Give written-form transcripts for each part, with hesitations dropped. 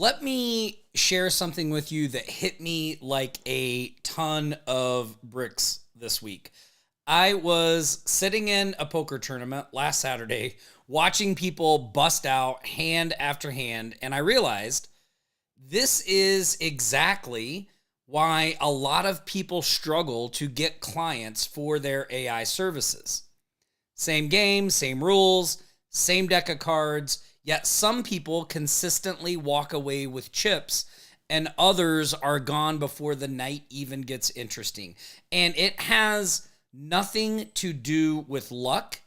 Let me share something with you that hit me like a ton of bricks this week. I was sitting in a poker tournament last Saturday, watching people bust out hand after hand, and I realized this is exactly why a lot of people struggle to get clients for their AI services. Same game, same rules, same deck of cards, yet some people consistently walk away with chips and others are gone before the night even gets interesting. And it has nothing to do with luck.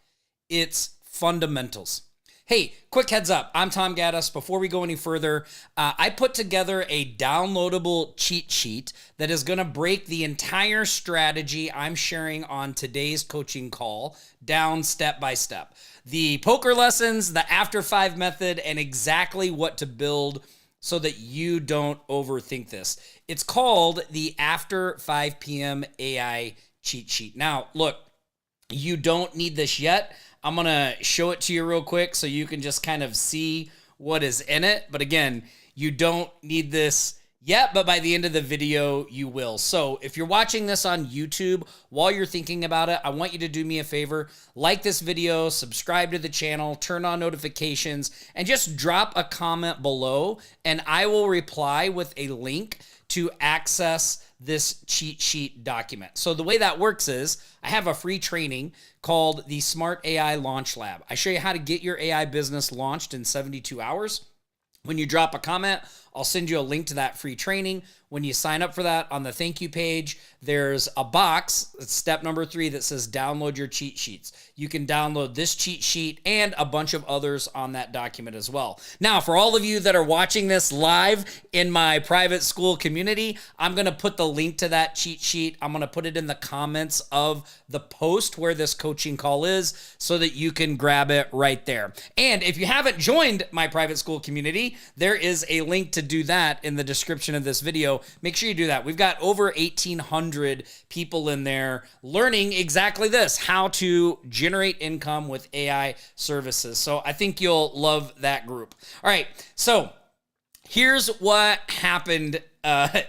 It's fundamentals. Hey, quick heads up. I'm Tom Gaddis. Before we go any further, I put together a downloadable cheat sheet that is going to break the entire strategy I'm sharing on today's coaching call down step by step. The poker lessons, the After-5 method, and exactly what to build so that you don't overthink this. It's called the After-5PM AI cheat sheet. Now, look, you don't need this yet. I'm going to show it to you real quick so you can just kind of see what is in it. But again, you don't need this yet, but by the end of the video, you will. So if you're watching this on YouTube, while you're thinking about it, I want you to do me a favor. Like this video, subscribe to the channel, turn on notifications, and just drop a comment below, and I will reply with a link to access this cheat sheet document. So the way that works is I have a free training called the Smart AI Launch Lab. I show you how to get your AI business launched in 72 hours. When you drop a comment, I'll send you a link to that free training. When you sign up for that, on the thank you page, there's a box, it's step number 3, that says download your cheat sheets. You can download this cheat sheet and a bunch of others on that document as well. Now, for all of you that are watching this live in my private school community, I'm going to put the link to that cheat sheet. I'm going to put it in the comments of the post where this coaching call is so that you can grab it right there. And if you haven't joined my private school community, there is a link to do that in the description of this video. Make sure you do that. We've got over 1,800 people in there learning exactly this, how to generate income with AI services. So I think you'll love that group. All right, so here's what happened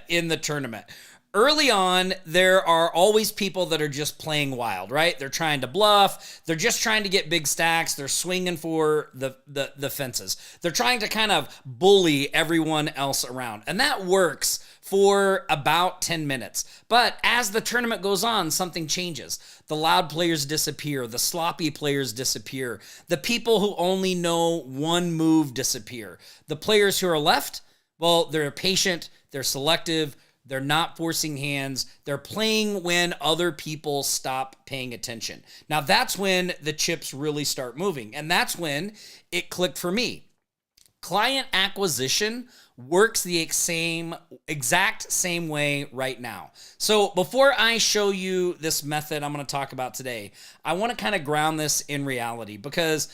in the tournament. Early on, there are always people that are just playing wild, right? They're trying to bluff. They're just trying to get big stacks. They're swinging for the fences. They're trying to kind of bully everyone else around. And that works for about 10 minutes. But as the tournament goes on, something changes. The loud players disappear. The sloppy players disappear. The people who only know one move disappear. The players who are left, well, they're patient. They're selective. They're not forcing hands. They're playing when other people stop paying attention. Now, that's when the chips really start moving. And that's when it clicked for me. Client acquisition works the exact same way right now. So before I show you this method I'm going to talk about today, I want to kind of ground this in reality because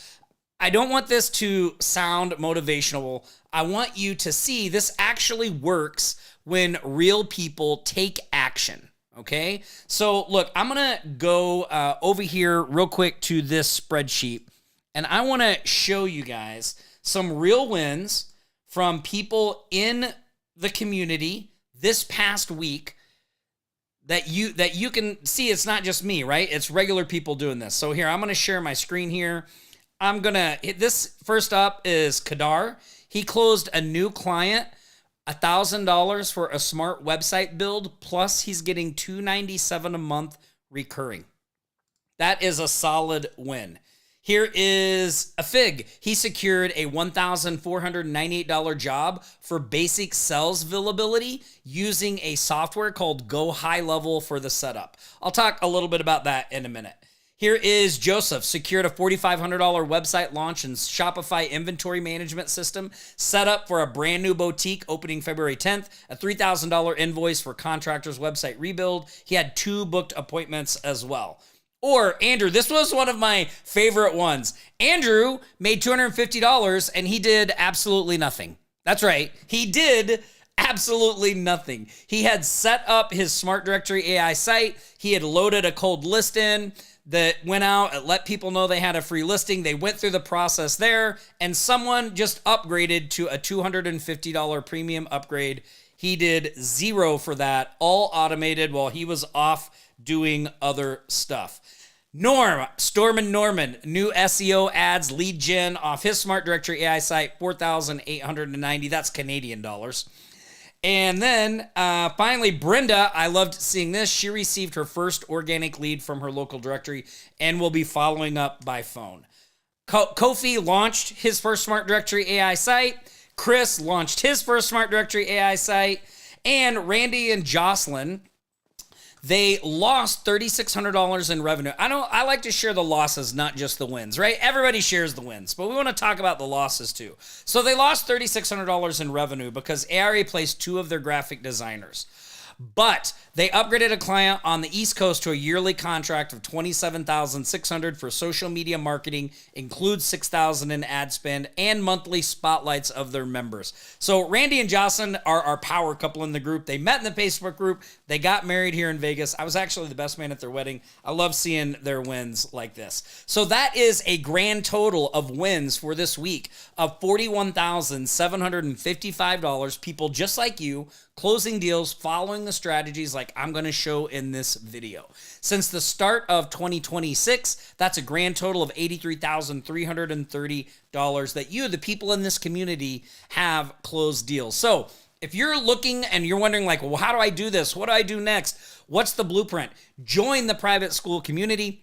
I don't want this to sound motivational. I want you to see this actually works when real people take action, okay? So look, I'm going to go over here real quick to this spreadsheet, and I want to show you guys some real wins from people in the community this past week that you can see. It's not just me, right? It's regular people doing this. So here, I'm going to share my screen here. I'm going to hit this. First up is Kadar. He closed a new client, $1,000 for a smart website build, plus he's getting $297 a month recurring. That is a solid win. Here is a Fig. He secured a $1,498 job for basic sales availability using a software called Go High Level for the setup. I'll talk a little bit about that in a minute. Here is Joseph, secured a $4,500 website launch and Shopify inventory management system, set up for a brand new boutique opening February 10th, a $3,000 invoice for contractor's website rebuild. He had 2 booked appointments as well. Or Andrew, this was one of my favorite ones. Andrew made $250 and he did absolutely nothing. That's right. He did absolutely nothing. He had set up his smart directory AI site. He had loaded a cold list in. that went out and let people know they had a free listing. They went through the process there, and someone just upgraded to a $250 premium upgrade. He did zero for that, all automated while he was off doing other stuff. Storm and Norman, new SEO ads, lead gen off his smart directory AI site, 4,890. That's Canadian dollars. And then finally, Brenda, I loved seeing this. She received her first organic lead from her local directory and will be following up by phone. Kofi launched his first smart directory AI site. Chris launched his first smart directory AI site. And Randy and Jocelyn, they lost $3,600 in revenue. I like to share the losses, not just the wins, right? Everybody shares the wins, but we want to talk about the losses too. So they lost $3,600 in revenue because AI replaced two of their graphic designers. But they upgraded a client on the East Coast to a yearly contract of $27,600 for social media marketing, includes $6,000 in ad spend, and monthly spotlights of their members. So Randy and Jocelyn are our power couple in the group. They met in the Facebook group. They got married here in Vegas. I was actually the best man at their wedding. I love seeing their wins like this. So that is a grand total of wins for this week of $41,755. People just like you closing deals, following the strategies like I'm going to show in this video. Since the start of 2026, that's a grand total of $83,330 that you, the people in this community, have closed deals. So if you're looking and you're wondering like, well, how do I do this? What do I do next? What's the blueprint? Join the private school community,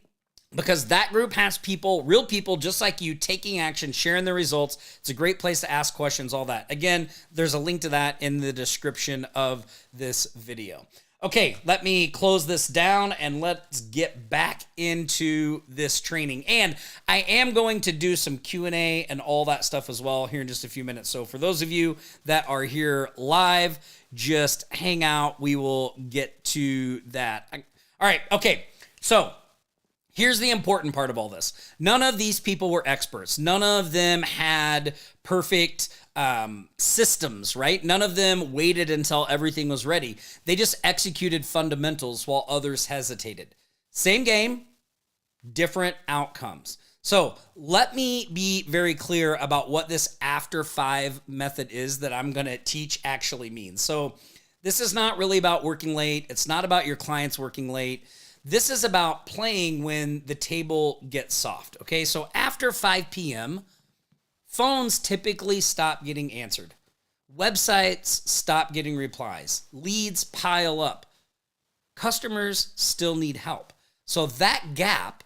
because that group has people, real people just like you, taking action, sharing their results. It's a great place to ask questions, all that. Again, there's a link to that in the description of this video. Okay, let me close this down and let's get back into this training. And I am going to do some Q&A and all that stuff as well here in just a few minutes. So for those of you that are here live, just hang out. We will get to that. All right, okay, so here's the important part of all this. None of these people were experts. None of them had perfect systems, right? None of them waited until everything was ready. They just executed fundamentals while others hesitated. Same game, different outcomes. So let me be very clear about what this After-5 method is that I'm going to teach actually means. So this is not really about working late. It's not about your clients working late. This is about playing when the table gets soft, okay? So after 5 p.m., phones typically stop getting answered. Websites stop getting replies. Leads pile up. Customers still need help. So that gap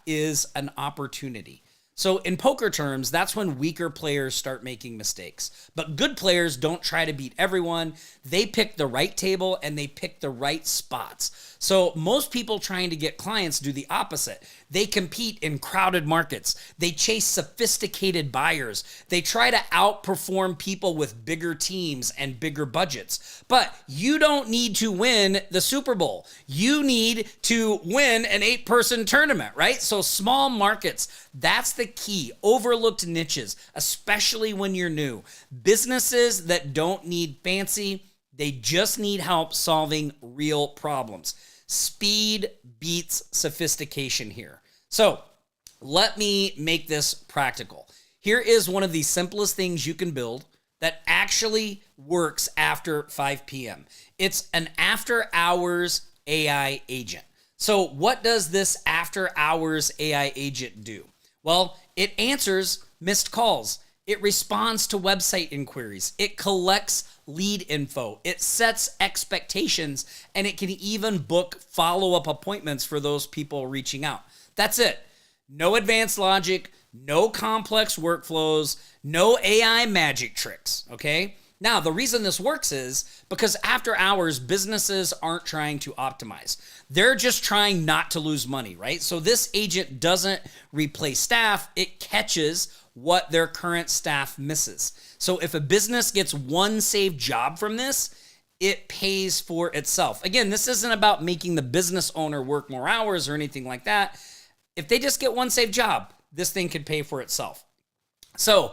is an opportunity. So in poker terms, that's when weaker players start making mistakes. But good players don't try to beat everyone. They pick the right table and they pick the right spots. So most people trying to get clients do the opposite. They compete in crowded markets. They chase sophisticated buyers. They try to outperform people with bigger teams and bigger budgets. But you don't need to win the Super Bowl. You need to win an 8-person tournament, right? So small markets, that's the key. Overlooked niches, especially when you're new. Businesses that don't need fancy, they just need help solving real problems. Speed beats sophistication here. So let me make this practical. Here is one of the simplest things you can build that actually works after 5 p.m. It's an after-hours AI agent. So what does this after-hours AI agent do? Well, it answers missed calls. It responds to website inquiries. It collects lead info. It sets expectations, and it can even book follow-up appointments for those people reaching out. That's it. No advanced logic, no complex workflows, no AI magic tricks, okay? Now, the reason this works is because after hours, businesses aren't trying to optimize. They're just trying not to lose money, right? So this agent doesn't replace staff. It catches what their current staff misses. So if a business gets one saved job from this, it pays for itself. Again, this isn't about making the business owner work more hours or anything like that. If they just get one saved job, this thing could pay for itself. So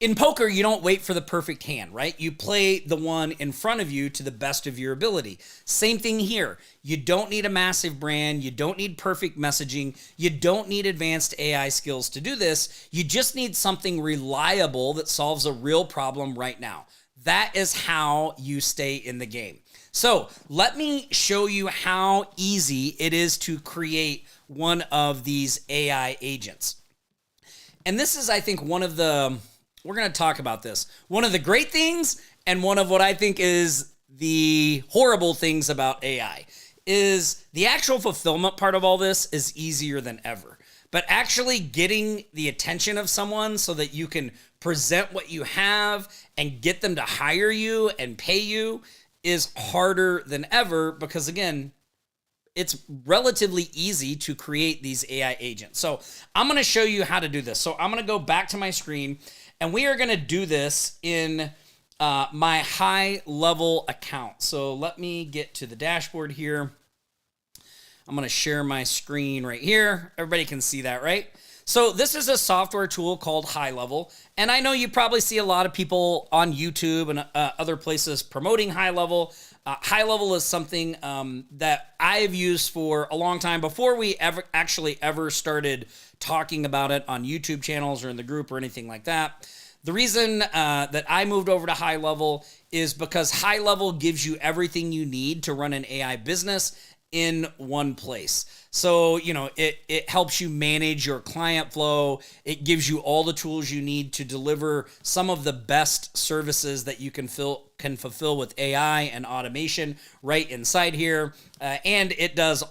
in poker, you don't wait for the perfect hand, right? You play the one in front of you to the best of your ability. Same thing here. You don't need a massive brand. You don't need perfect messaging. You don't need advanced AI skills to do this. You just need something reliable that solves a real problem right now. That is how you stay in the game. So let me show you how easy it is to create one of these AI agents. And this is, I think, one of the, we're going to talk about this, one of the great things and one of what I think is the horrible things about AI is the actual fulfillment part of all this is easier than ever. But actually getting the attention of someone so that you can present what you have and get them to hire you and pay you is harder than ever because, again, it's relatively easy to create these AI agents. So I'm going to show you how to do this. So I'm going to go back to my screen and we are going to do this in my high level account. So let me get to the dashboard here. I'm going to share my screen right here. Everybody can see that, right? So this is a software tool called High Level. And I know you probably see a lot of people on YouTube and other places promoting High Level. High Level is something that I've used for a long time before we ever started talking about it on YouTube channels or in the group or anything like that. The reason that I moved over to High Level is because High Level gives you everything you need to run an AI business in one place. So, you know, it helps you manage your client flow. It gives you all the tools you need to deliver some of the best services that you can fulfill with AI and automation right inside here. And it does,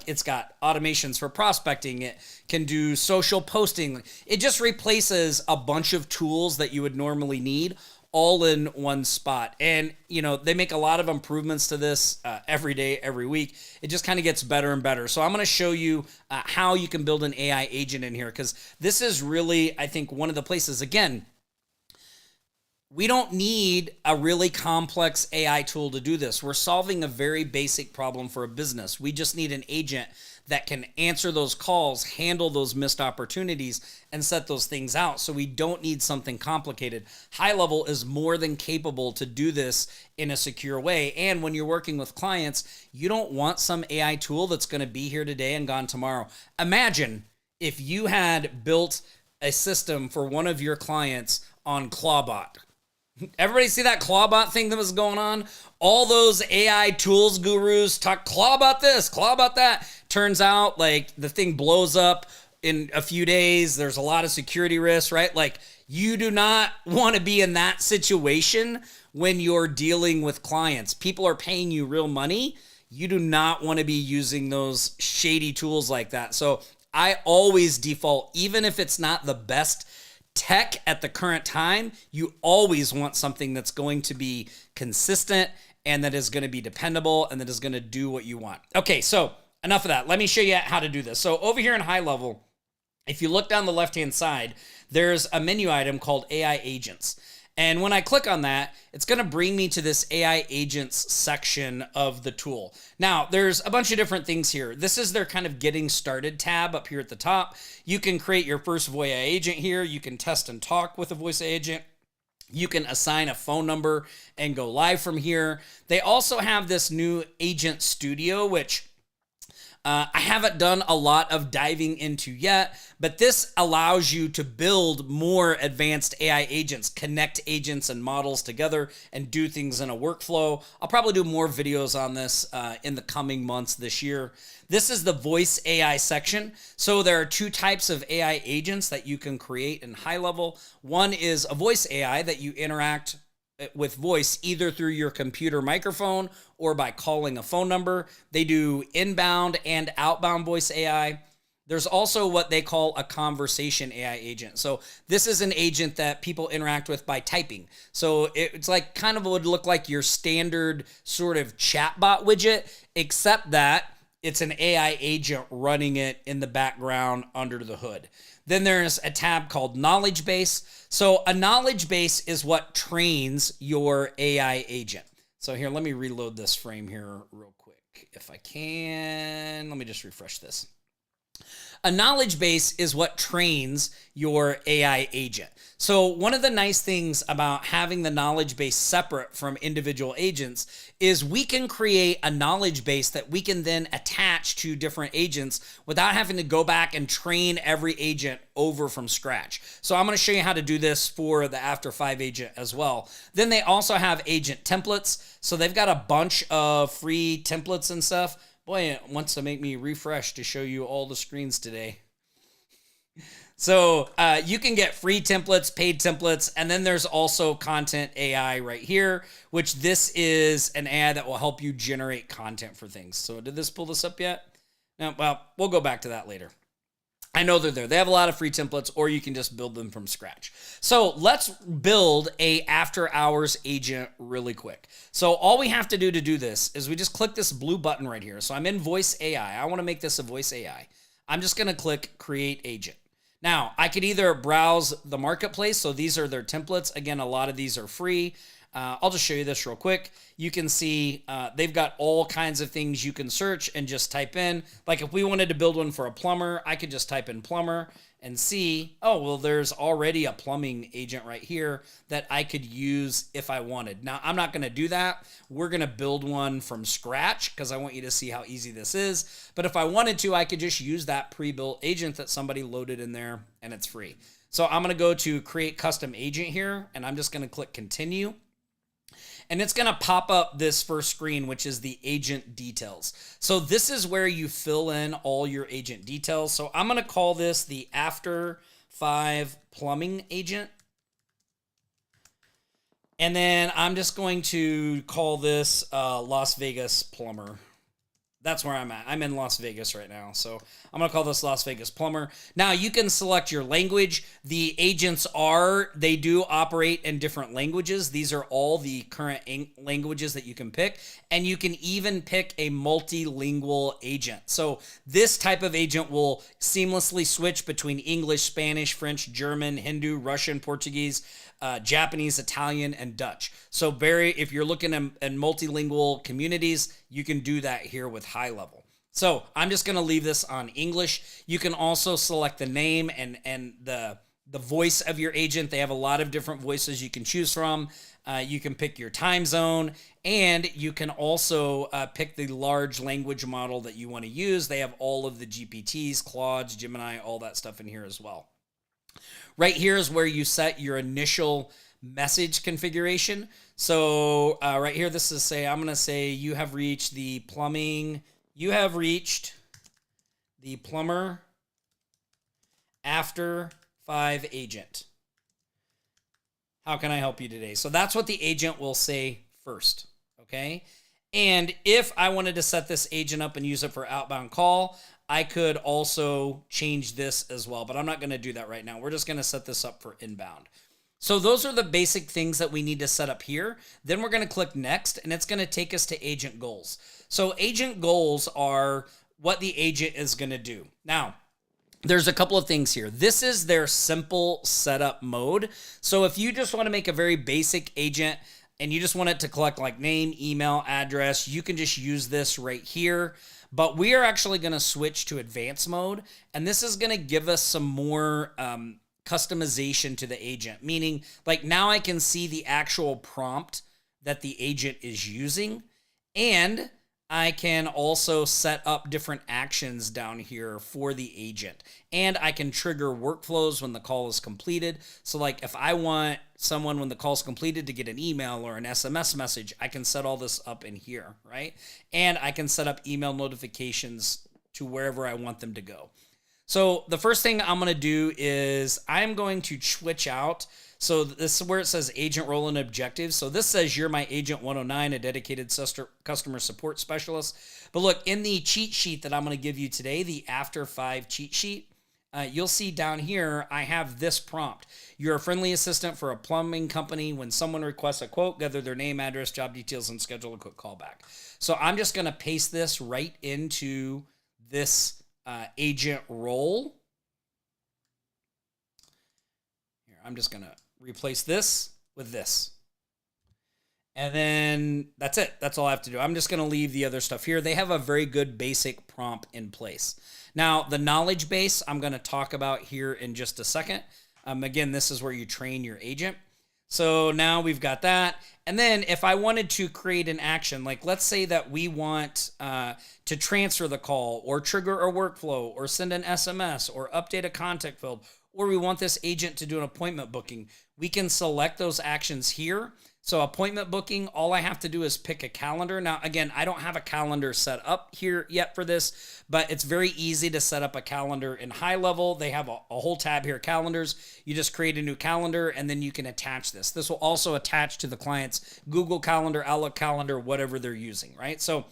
it's got automations for prospecting. It can do social posting. It just replaces a bunch of tools that you would normally need all in one spot. And, you know, they make a lot of improvements to this every day, every week. It just kind of gets better and better. So I'm going to show you how you can build an AI agent in here, because this is really, I think, one of the places, again, we don't need a really complex AI tool to do this. We're solving a very basic problem for a business. We just need an agent that can answer those calls, handle those missed opportunities, and set those things out. So we don't need something complicated. High Level is more than capable to do this in a secure way. And when you're working with clients, you don't want some AI tool that's going to be here today and gone tomorrow. Imagine if you had built a system for one of your clients on Clawbot. Everybody see that Clawbot thing that was going on? All those AI tools gurus talk Clawbot this, Clawbot that. Turns out, like, the thing blows up in a few days. There's a lot of security risks, right? Like, you do not want to be in that situation when you're dealing with clients. People are paying you real money. You do not want to be using those shady tools like that. So I always default, even if it's not the best tech at the current time, you always want something that's going to be consistent and that is going to be dependable and that is going to do what you want. Okay, so enough of that. Let me show you how to do this. So over here in High Level, if you look down the left-hand side, there's a menu item called AI Agents. And when I click on that, it's going to bring me to this AI Agents section of the tool. Now, there's a bunch of different things here. This is their kind of getting started tab up here at the top. You can create your first voice AI agent here. You can test and talk with a voice agent. You can assign a phone number and go live from here. They also have this new Agent Studio, which I haven't done a lot of diving into yet, but this allows you to build more advanced AI agents, connect agents and models together, and do things in a workflow. I'll probably do more videos on this in the coming months this year. This is the voice AI section. So there are two types of AI agents that you can create in High Level. One is a voice AI that you interact with voice either through your computer microphone or by calling a phone number. They do inbound and outbound voice AI. There's also what they call a conversation AI agent. So this is an agent that people interact with by typing. So it's like kind of would look like your standard sort of chatbot widget, except that it's an AI agent running it in the background under the hood. Then there's a tab called Knowledge Base. So a knowledge base is what trains your AI agent. So here, let me reload this frame here real quick. If I can, let me just refresh this. A knowledge base is what trains your AI agent. So one of the nice things about having the knowledge base separate from individual agents is we can create a knowledge base that we can then attach to different agents without having to go back and train every agent over from scratch. So I'm going to show you how to do this for the After-5 agent as well. Then they also have agent templates. So they've got a bunch of free templates and stuff. Boy, it wants to make me refresh to show you all the screens today. So you can get free templates, paid templates, and then there's also Content AI right here, which this is an AI that will help you generate content for things. So did this pull this up yet? No, well, we'll go back to that later. I know they're there. They have a lot of free templates, or you can just build them from scratch. So let's build a after hours agent really quick. So all we have to do this is we just click this blue button right here. So I'm in voice AI. I want to make this a voice AI. I'm just going to click create agent. Now I could either browse the marketplace. So these are their templates. Again, a lot of these are free. I'll just show you this real quick. You can see they've got all kinds of things you can search and just type in. Like if we wanted to build one for a plumber, I could just type in plumber and see, oh, well, there's already a plumbing agent right here that I could use if I wanted. Now, I'm not going to do that. We're going to build one from scratch because I want you to see how easy this is. But if I wanted to, I could just use that pre-built agent that somebody loaded in there and it's free. So I'm going to go to create custom agent here and I'm just going to click continue. And it's going to pop up this first screen, which is the agent details. So this is where you fill in all your agent details. So I'm going to call this the After-5 plumbing agent. And then I'm just going to call this Las Vegas plumber. That's where I'm at. I'm in Las Vegas right now. So I'm going to call this Las Vegas plumber. Now you can select your language. The agents they do operate in different languages. These are all the current languages that you can pick. And you can even pick a multilingual agent. So this type of agent will seamlessly switch between English, Spanish, French, German, Hindu, Russian, Portuguese, Japanese, Italian, and Dutch. So if you're looking in multilingual communities, you can do that here with high level. So I'm just going to leave this on English. You can also select the name and the voice of your agent. They have a lot of different voices you can choose from. You can pick your time zone, and you can also pick the large language model that you want to use. They have all of the GPTs, Claudes, Gemini, all that stuff in here as well. Right here is where you set your initial message configuration. So right here, this is I'm going to say you have reached the plumber After-5 agent. How can I help you today? So that's what the agent will say first, okay? And if I wanted to set this agent up and use it for outbound call, I could also change this as well, but I'm not going to do that right now. We're just going to set this up for inbound. So those are the basic things that we need to set up here. Then we're going to click next, and it's going to take us to agent goals. So agent goals are what the agent is going to do. Now, there's a couple of things here. This is their simple setup mode. So if you just want to make a very basic agent and you just want it to collect like name, email, address, you can just use this right here. But we are actually going to switch to advanced mode, and this is going to give us some more customization to the agent, meaning like now I can see the actual prompt that the agent is using, and I can also set up different actions down here for the agent, and I can trigger workflows when the call is completed. So like if I want someone when the call is completed to get an email or an SMS message, I can set all this up in here, right? And I can set up email notifications to wherever I want them to go. So the first thing I'm going to do is I'm going to switch out. So this is where it says agent role and objectives. So this says you're my agent 109, a dedicated customer support specialist. But look, in the cheat sheet that I'm going to give you today, the After-5 cheat sheet, you'll see down here, I have this prompt. You're a friendly assistant for a plumbing company. When someone requests a quote, gather their name, address, job details, and schedule a quick callback. So I'm just going to paste this right into this agent role. Here, I'm just going to replace this with this. And then that's it. That's all I have to do. I'm just going to leave the other stuff here. They have a very good basic prompt in place. Now, the knowledge base I'm going to talk about here in just a second. Again, this is where you train your agent. So now we've got that. And then if I wanted to create an action, like let's say that we want to transfer the call or trigger a workflow or send an SMS or update a contact field, or we want this agent to do an appointment booking, we can select those actions here. So appointment booking, all I have to do is pick a calendar. Now, again, I don't have a calendar set up here yet for this, but it's very easy to set up a calendar in High Level. They have a whole tab here, calendars. You just create a new calendar and then you can attach this. This will also attach to the client's Google Calendar, Outlook Calendar, whatever they're using, right? So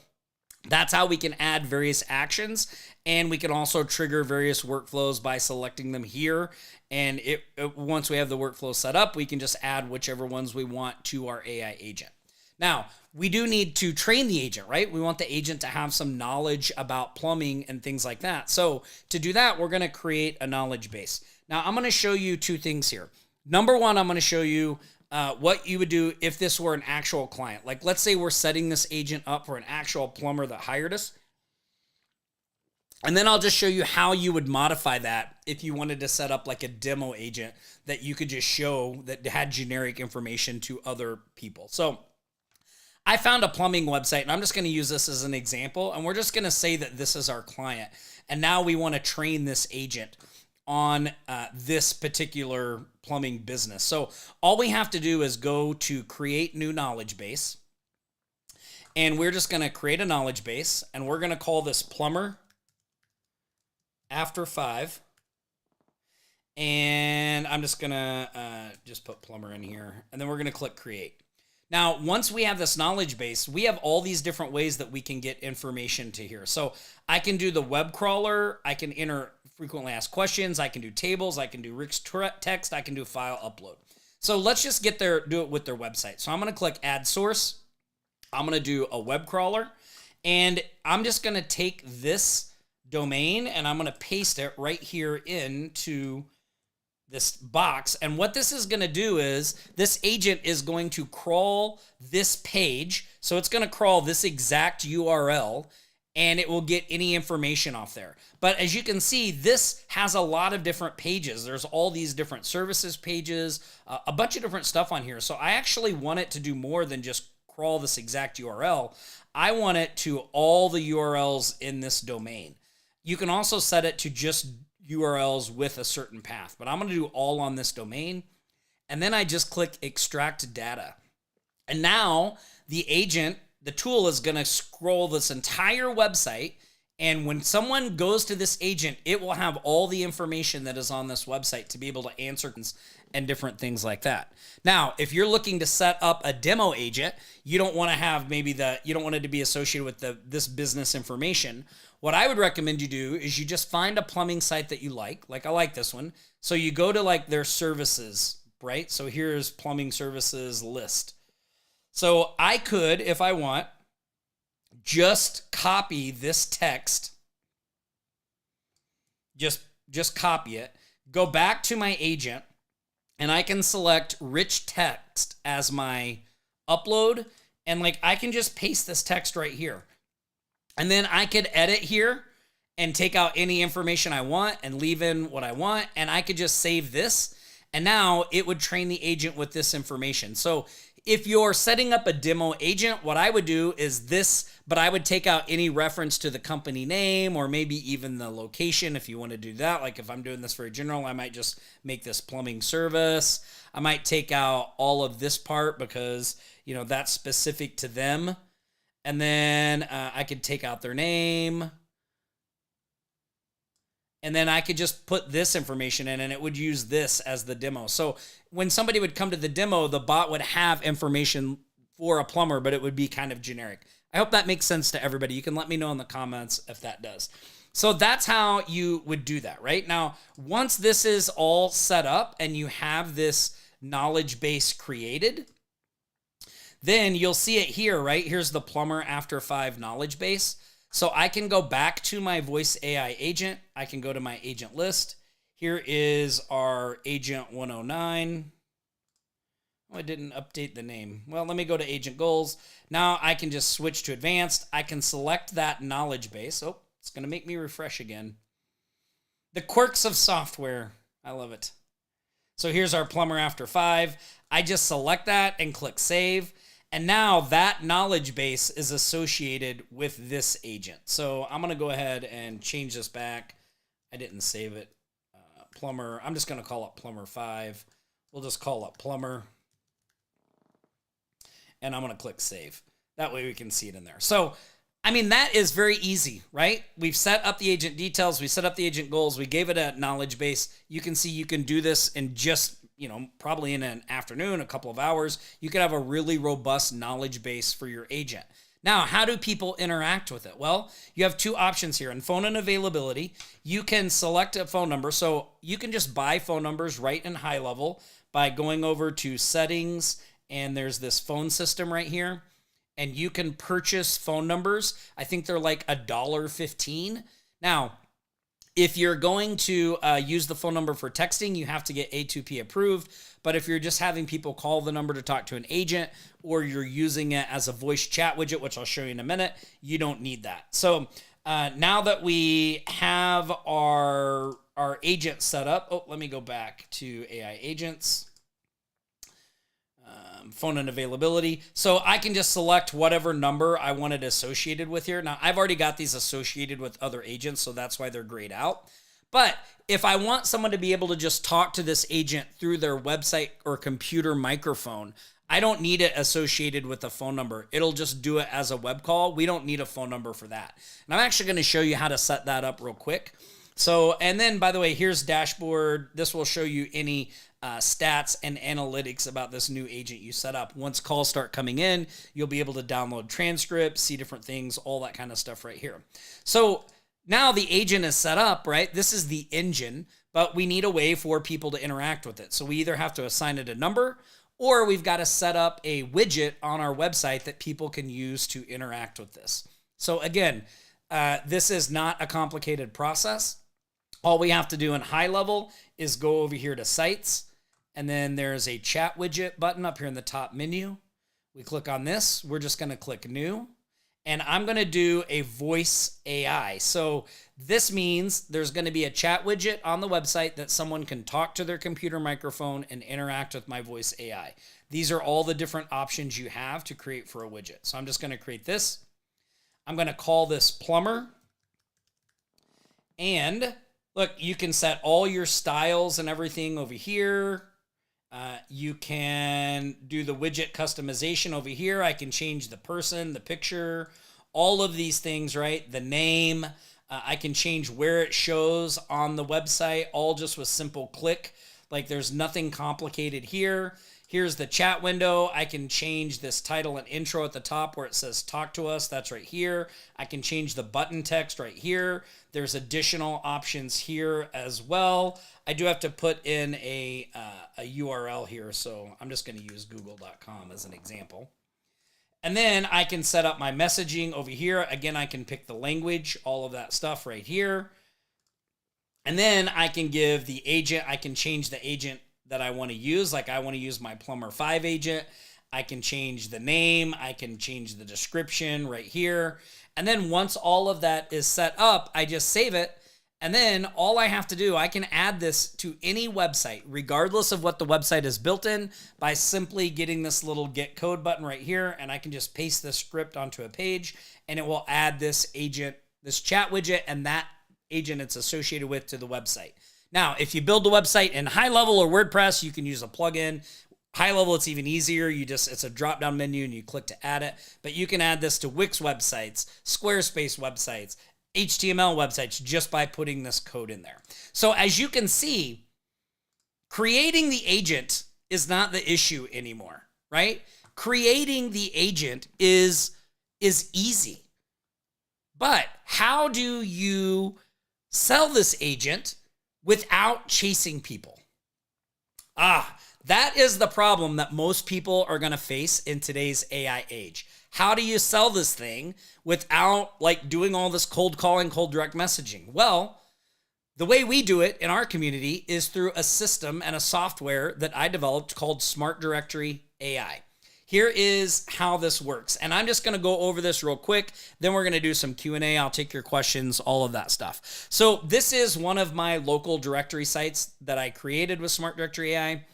that's how we can add various actions, and we can also trigger various workflows by selecting them here. And once we have the workflow set up, we can just add whichever ones we want to our AI agent. Now, we do need to train the agent, right? We want the agent to have some knowledge about plumbing and things like that. So to do that, we're going to create a knowledge base. Now, I'm going to show you two things here. Number one, I'm going to show you what you would do if this were an actual client. Like, let's say we're setting this agent up for an actual plumber that hired us. And then I'll just show you how you would modify that if you wanted to set up like a demo agent that you could just show that had generic information to other people. So I found a plumbing website, and I'm just going to use this as an example. And we're just going to say that this is our client. And now we want to train this agent on this particular plumbing business. So all we have to do is go to create new knowledge base. And we're just going to create a knowledge base. And we're going to call this plumber After-5. And I'm just going to just put plumber in here. And then we're going to click create. Now, once we have this knowledge base, we have all these different ways that we can get information to here. So I can do the web crawler. I can enter frequently asked questions. I can do tables. I can do rich text. I can do file upload. So let's just do it with their website. So I'm going to click add source. I'm going to do a web crawler. And I'm just going to take this domain and I'm going to paste it right here into this box. And what this is going to do is this agent is going to crawl this page. So it's going to crawl this exact URL and it will get any information off there. But as you can see, this has a lot of different pages. There's all these different services pages, a bunch of different stuff on here. So I actually want it to do more than just crawl this exact URL. I want it to all the URLs in this domain. You can also set it to just URLs with a certain path, but I'm going to do all on this domain. And then I just click extract data. And now the agent, the tool is going to scroll this entire website. And when someone goes to this agent, it will have all the information that is on this website to be able to answer and different things like that. Now, if you're looking to set up a demo agent, you don't want to have you don't want it to be associated with this business information. What I would recommend you do is you just find a plumbing site that you like I like this one. So you go to like their services, right? So here's plumbing services list. So I could, if I want, just copy this text, just copy it, go back to my agent, and I can select rich text as my upload, and like I can just paste this text right here. And then I could edit here and take out any information I want and leave in what I want, and I could just save this, and now it would train the agent with this information. So if you're setting up a demo agent, what I would do is this, but I would take out any reference to the company name or maybe even the location if you want to do that. Like if I'm doing this very general, I might just make this plumbing service. I might take out all of this part because, that's specific to them. And then I could take out their name. And then I could just put this information in and it would use this as the demo. So when somebody would come to the demo, the bot would have information for a plumber, but it would be kind of generic. I hope that makes sense to everybody. You can let me know in the comments if that does. So that's how you would do that, right? Now, once this is all set up and you have this knowledge base created, then you'll see it here, right? Here's the plumber After-5 knowledge base. So I can go back to my voice AI agent. I can go to my agent list. Here is our agent 109. Oh, I didn't update the name. Well, let me go to agent goals. Now I can just switch to advanced. I can select that knowledge base. Oh, it's going to make me refresh again. The quirks of software. I love it. So here's our plumber after 5. I just select that and click save. And now that knowledge base is associated with this agent. So I'm going to go ahead and change this back. I didn't save it. Plumber. I'm just going to call it plumber 5. We'll just call it plumber. And I'm going to click save. That way we can see it in there. So, I mean, that is very easy, right? We've set up the agent details. We set up the agent goals. We gave it a knowledge base. You can see you can do this in just, probably in an afternoon, a couple of hours. You can have a really robust knowledge base for your agent. Now, how do people interact with it? Well, you have 2 options here. In phone and availability, you can select a phone number. So you can just buy phone numbers right in high level by going over to settings, and there's this phone system right here. And you can purchase phone numbers. I think they're like $1.15. Now, if you're going to use the phone number for texting, you have to get A2P approved. But if you're just having people call the number to talk to an agent, or you're using it as a voice chat widget, which I'll show you in a minute, you don't need that. So now that we have our agent set up, let me go back to AI agents. Phone and availability. So I can just select whatever number I want it associated with here. Now, I've already got these associated with other agents, so that's why they're grayed out. But if I want someone to be able to just talk to this agent through their website or computer microphone, I don't need it associated with a phone number. It'll just do it as a web call. We don't need a phone number for that. And I'm actually going to show you how to set that up real quick. So, and then, by the way, here's dashboard. This will show you any stats and analytics about this new agent you set up. Once calls start coming in, you'll be able to download transcripts, see different things, all that kind of stuff right here. So now the agent is set up, right? This is the engine, but we need a way for people to interact with it. So we either have to assign it a number, or we've got to set up a widget on our website that people can use to interact with this. So again, this is not a complicated process. All we have to do in high level is go over here to sites, and then there's a chat widget button up here in the top menu. We click on this. We're just going to click new, and I'm going to do a voice AI. So this means there's going to be a chat widget on the website that someone can talk to their computer microphone and interact with my voice AI. These are all the different options you have to create for a widget. So I'm just going to create this. I'm going to call this plumber, and look, you can set all your styles and everything over here. You can do the widget customization over here. I can change the person, the picture, all of these things, right? The name. I can change where it shows on the website, all just with simple click. Like, there's nothing complicated here. Here's the chat window. I can change this title and intro at the top where it says talk to us. That's right here. I can change the button text right here. There's additional options here as well. I do have to put in a URL here, so I'm just going to use google.com as an example. And then I can set up my messaging over here. Again, I can pick the language, all of that stuff right here. And then I can give the agent, I can change the agent that I want to use. Like, I want to use my plumber 5 agent. I can change the name. I can change the description right here. And then once all of that is set up, I just save it. And then all I have to do, I can add this to any website, regardless of what the website is built in, by simply getting this little get code button right here. And I can just paste this script onto a page, and it will add this agent, this chat widget, and that agent it's associated with to the website. Now, if you build the website in high level or WordPress, you can use a plugin. High level, it's even easier. It's a drop-down menu and you click to add it. But you can add this to Wix websites, Squarespace websites, HTML websites, just by putting this code in there. So as you can see, creating the agent is not the issue anymore, right? Creating the agent is easy. But how do you sell this agent without chasing people? That is the problem that most people are going to face in today's AI age. How do you sell this thing without doing all this cold calling, cold direct messaging? Well, The way we do it in our community is through a system and a software that I developed called Smart Directory AI. Here is how this works. And I'm just going to go over this real quick. Then we're going to do some Q&A. I'll take your questions, all of that stuff. So this is one of my local directory sites that I created with Smart Directory AI.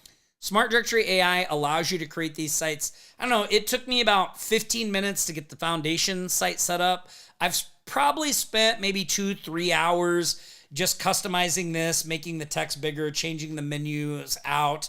Smart Directory AI allows you to create these sites. I don't know, it took me about 15 minutes to get the foundation site set up. I've probably spent maybe 2-3 hours just customizing this, making the text bigger, changing the menus out,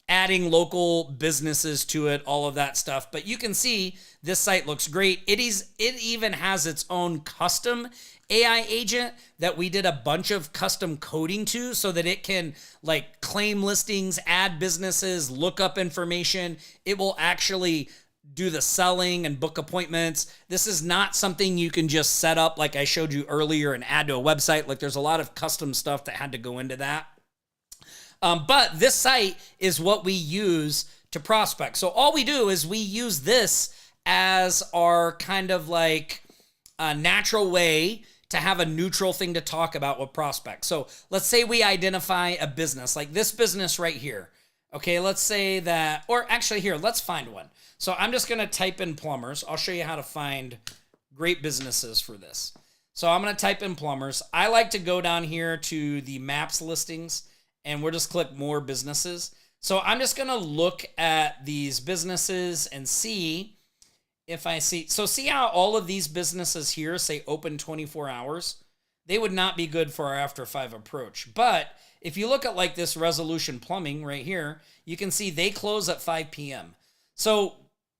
adding local businesses to it, all of that stuff. But you can see this site looks great. It even has its own custom AI agent that we did a bunch of custom coding to so that it can like claim listings, add businesses, look up information. It will actually do the selling and book appointments. This is not something you can just set up like I showed you earlier and add to a website. Like there's a lot of custom stuff that had to go into that. But this site is what we use to prospect. So all we do is we use this as our kind of like a natural way to have a neutral thing to talk about with prospects. So let's say we identify a business like this business right here. Okay, let's say that, or actually here, let's find one. So I'm just going to type in plumbers. I'll show you how to find great businesses for this. So I'm going to type in plumbers. I like to go down here to the maps listings and we'll just click more businesses. So I'm just going to look at these businesses and see if I see. So see how all of these businesses here say open 24 hours? They would not be good for our after 5 approach. But if you look at like this Resolution Plumbing right here, you can see they close at 5 p.m. So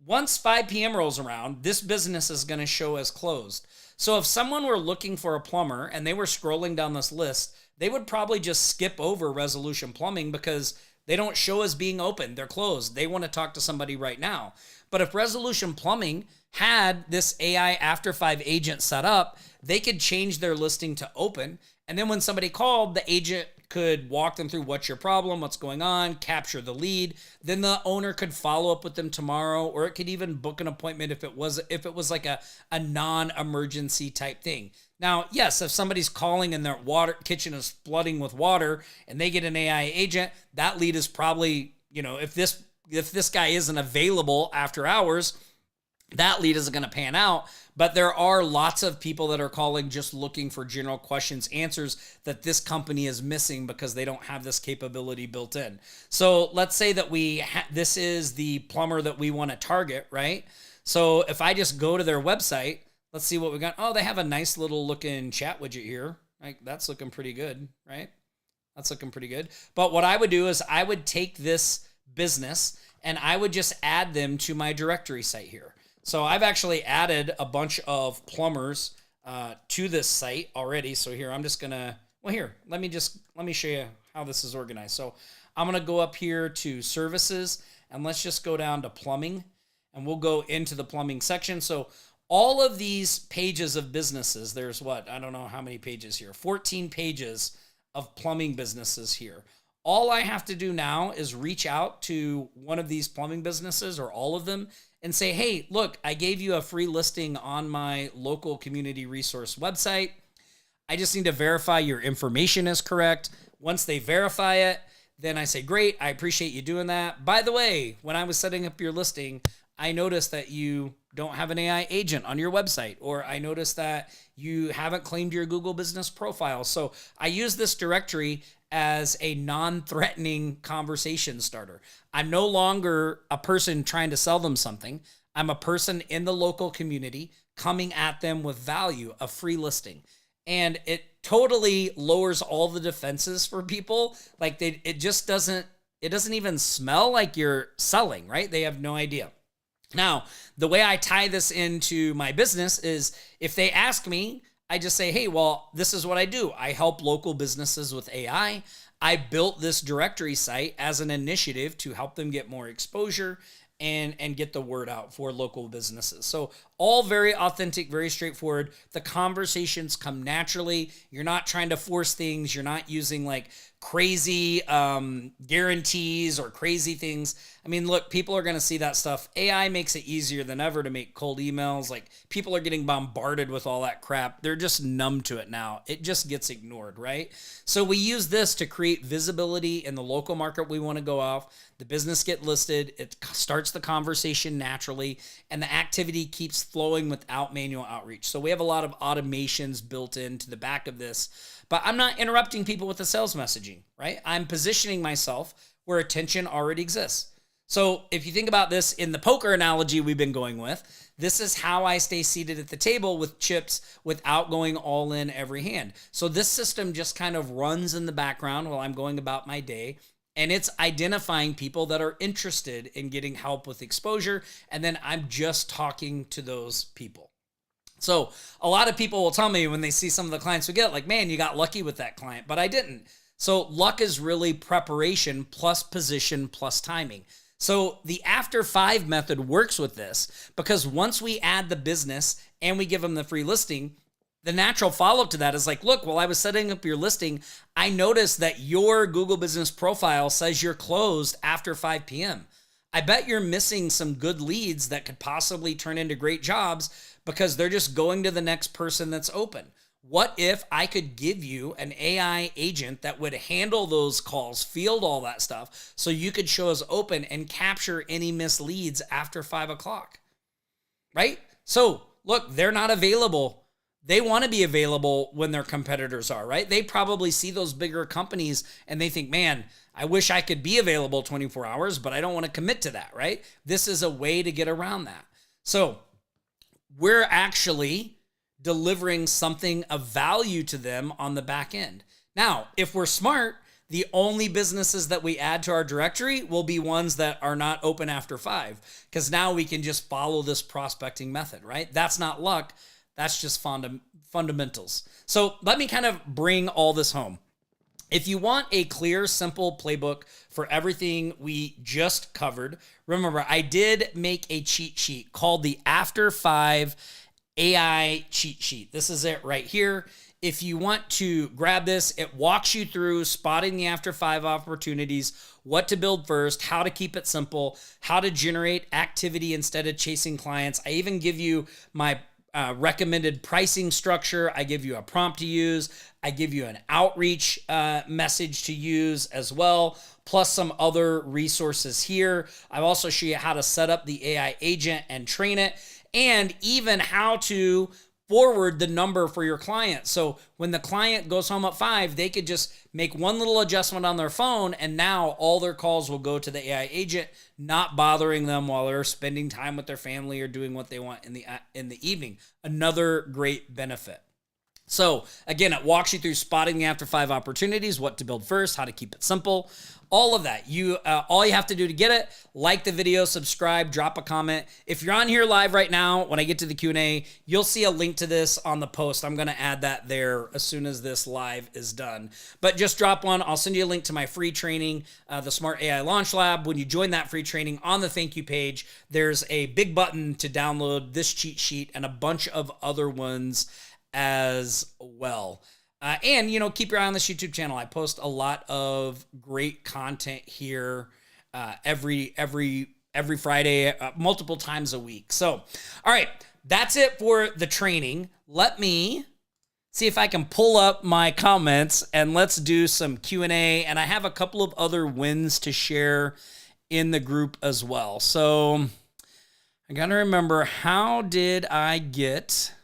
once 5 p.m. rolls around, this business is going to show as closed. So if someone were looking for a plumber and they were scrolling down this list, they would probably just skip over Resolution Plumbing because they don't show as being open. They're closed. They want to talk to somebody right now. But if Resolution Plumbing had this AI After 5 agent set up, they could change their listing to open. And then when somebody called, the agent could walk them through what's your problem, what's going on, capture the lead. Then the owner could follow up with them tomorrow, or it could even book an appointment if it was like a non-emergency type thing. Now, yes, if somebody's calling and their kitchen is flooding with water and they get an AI agent, that lead is probably, if this guy isn't available after hours, that lead isn't going to pan out. But there are lots of people that are calling just looking for general questions, answers that this company is missing because they don't have this capability built in. So let's say that this is the plumber that we want to target, right? So if I just go to their website, let's see what we got. Oh, they have a nice little looking chat widget here. Right? That's looking pretty good, right? That's looking pretty good. But what I would do is I would take this business and I would just add them to my directory site here. So I've actually added a bunch of plumbers to this site already. So here, I'm just gonna, let me show you how this is organized. So I'm gonna go up here to services and let's just go down to plumbing and we'll go into the plumbing section. So all of these pages of businesses, there's I don't know how many pages here, 14 pages of plumbing businesses here. All I have to do now is reach out to one of these plumbing businesses or all of them and say, hey, look, I gave you a free listing on my local community resource website. I just need to verify your information is correct. Once they verify it, then I say, great, I appreciate you doing that. By the way, when I was setting up your listing, I noticed that you don't have an AI agent on your website, or I noticed that you haven't claimed your Google business profile. So I use this directory as a non-threatening conversation starter. I'm no longer a person trying to sell them something. I'm a person in the local community coming at them with value, a free listing. And it totally lowers all the defenses for people. Like it doesn't even smell like you're selling, right? They have no idea. Now, the way I tie this into my business is if they ask me, I just say, hey, well, this is what I do. I help local businesses with AI. I built this directory site as an initiative to help them get more exposure and get the word out for local businesses. So all very authentic, very straightforward. The conversations come naturally. You're not trying to force things. You're not using like crazy guarantees or crazy things. I mean, look, people are going to see that stuff. AI makes it easier than ever to make cold emails. Like, people are getting bombarded with all that crap. They're just numb to it now. It just gets ignored, right? So we use this to create visibility in the local market we want to go off. The business get listed. It starts the conversation naturally, and the activity keeps flowing without manual outreach. So we have a lot of automations built into the back of this, but I'm not interrupting people with the sales messaging, right? I'm positioning myself where attention already exists. So if you think about this in the poker analogy we've been going with, this is how I stay seated at the table with chips without going all in every hand. So this system just kind of runs in the background while I'm going about my day, and it's identifying people that are interested in getting help with exposure, and then I'm just talking to those people. So a lot of people will tell me when they see some of the clients we get, like, man, you got lucky with that client, but I didn't. So luck is really preparation plus position plus timing. So the After-5 method works with this because once we add the business and we give them the free listing, the natural follow-up to that is like, look, while I was setting up your listing, I noticed that your Google Business profile says you're closed after 5 p.m. I bet you're missing some good leads that could possibly turn into great jobs because they're just going to the next person that's open. What if I could give you an AI agent that would handle those calls, field all that stuff, so you could show us open and capture any missed leads after 5 o'clock, right? So look, they're not available. They want to be available when their competitors are, right? They probably see those bigger companies and they think, man, I wish I could be available 24 hours, but I don't want to commit to that, right? This is a way to get around that. So we're actually delivering something of value to them on the back end. Now, if we're smart, the only businesses that we add to our directory will be ones that are not open after 5, because now we can just follow this prospecting method, right? That's not luck. That's just fundamentals. So let me kind of bring all this home. If you want a clear, simple playbook for everything we just covered, remember, I did make a cheat sheet called the After-5 AI cheat sheet. This is it right here. If you want to grab this, it walks you through spotting the After-5 opportunities, what to build first, how to keep it simple, how to generate activity instead of chasing clients. I even give you my recommended pricing structure. I give you a prompt to use. I give you an outreach message to use as well, plus some other resources here. I also show you how to set up the AI agent and train it, and even how to forward the number for your client. So when the client goes home at 5, they could just make one little adjustment on their phone, and now all their calls will go to the AI agent, not bothering them while they're spending time with their family or doing what they want in the evening. Another great benefit. So again, it walks you through spotting the After-5 opportunities, what to build first, how to keep it simple, all of that. All you have to do to get it, like the video, subscribe, drop a comment. If you're on here live right now, when I get to the Q&A, you'll see a link to this on the post. I'm going to add that there as soon as this live is done. But just drop one. I'll send you a link to my free training, the Smart AI Launch Lab. When you join that free training, on the thank you page, there's a big button to download this cheat sheet and a bunch of other ones as well. And, keep your eye on this YouTube channel. I post a lot of great content here every Friday, multiple times a week. So, all right, that's it for the training. Let me see if I can pull up my comments and let's do some Q&A. And I have a couple of other wins to share in the group as well. So I got to remember, how did I get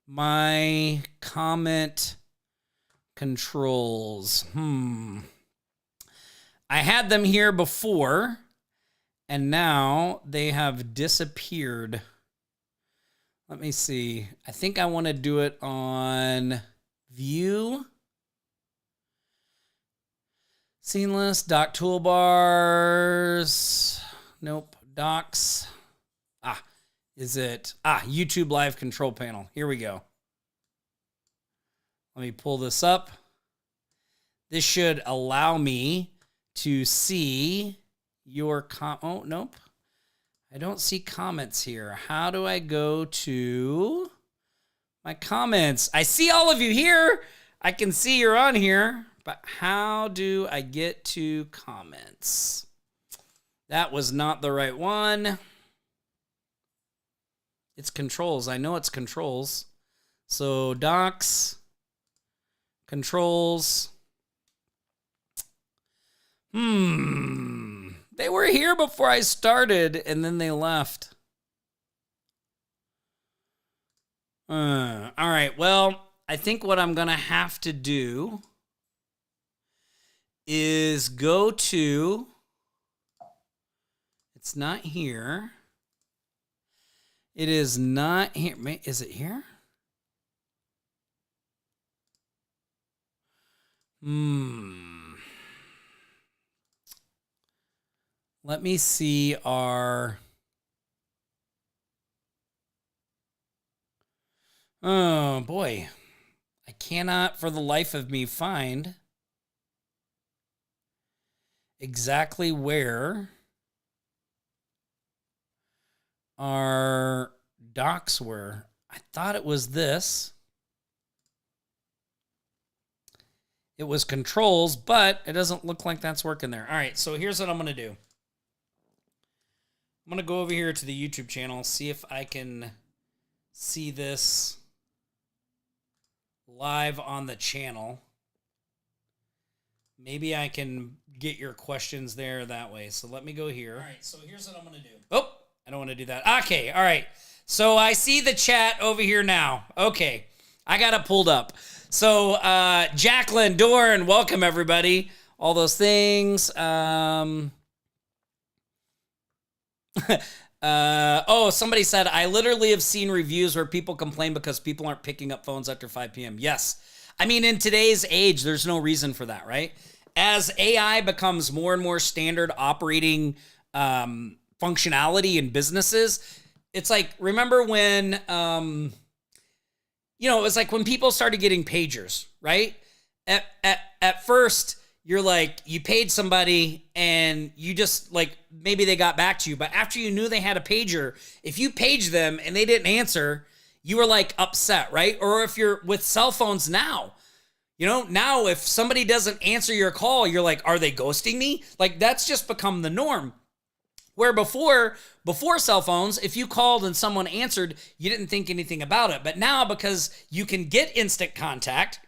my comment controls? I had them here before, and now they have disappeared. Let me see. I think I want to do it on View. Seamless, Doc Toolbars. Nope, Docs. Is it? YouTube Live Control Panel. Here we go. Let me pull this up. This should allow me to see your oh, nope. I don't see comments here. How do I go to my comments? I see all of you here. I can see you're on here. But how do I get to comments? That was not the right one. It's controls. I know it's controls. So docs, controls. They were here before I started, and then they left. All right, well, I think what I'm going to have to do is go to, it's not here. It is not here. Is it here? Let me see our... Oh, boy. I cannot for the life of me find exactly where our docs were. I thought it was this. It was controls, but it doesn't look like that's working there. All right, so here's what I'm going to do. I'm going to go over here to the YouTube channel, see if I can see this live on the channel. Maybe I can get your questions there that way. So let me go here. All right, so here's what I'm going to do. Oh, I don't want to do that. Okay, all right. So I see the chat over here now. Okay, I got it pulled up. So Jacqueline, Dorn, welcome everybody. All those things. Somebody said, I literally have seen reviews where people complain because people aren't picking up phones after 5 p.m. Yes. I mean, in today's age, there's no reason for that, right? As AI becomes more and more standard operating functionality in businesses, it's like, remember when, it was like when people started getting pagers, right? At first, you're like, you paid somebody and you just like, maybe they got back to you. But after you knew they had a pager, if you paged them and they didn't answer, you were like upset, right? Or if you're with cell phones now, now if somebody doesn't answer your call, you're like, are they ghosting me? Like that's just become the norm. Where before cell phones, if you called and someone answered, you didn't think anything about it. But now because you can get instant contact,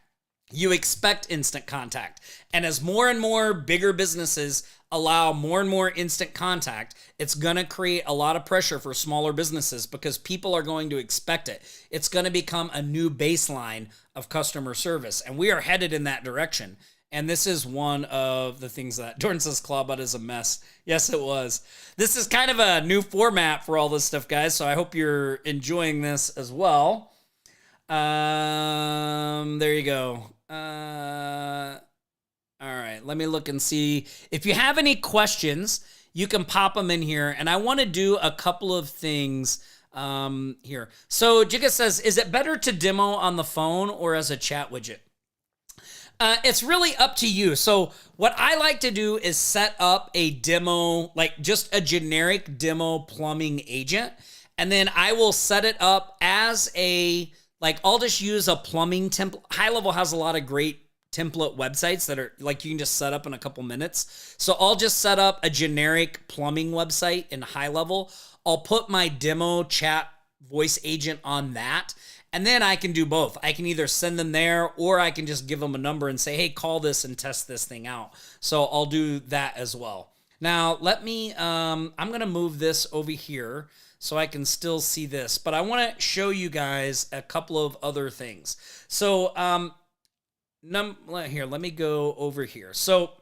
you expect instant contact. And as more and more bigger businesses allow more and more instant contact, it's going to create a lot of pressure for smaller businesses because people are going to expect it. It's going to become a new baseline of customer service. And we are headed in that direction. And this is one of the things that Dorn says Clawbot is a mess. Yes, it was. This is kind of a new format for all this stuff, guys. So I hope you're enjoying this as well. There you go. All right, let me look and see. If you have any questions, you can pop them in here. And I want to do a couple of things here. So Jigga says, is it better to demo on the phone or as a chat widget? It's really up to you. So what I like to do is set up a demo, like just a generic demo plumbing agent. And then I will set it up as I'll just use a plumbing template. High Level has a lot of great template websites that are like you can just set up in a couple minutes. So I'll just set up a generic plumbing website in High Level. I'll put my demo chat voice agent on that. And then I can do both. I can either send them there or I can just give them a number and say, hey, call this and test this thing out. So I'll do that as well. Now, let me, I'm going to move this over here so I can still see this. But I want to show you guys a couple of other things. So here, let me go over here. So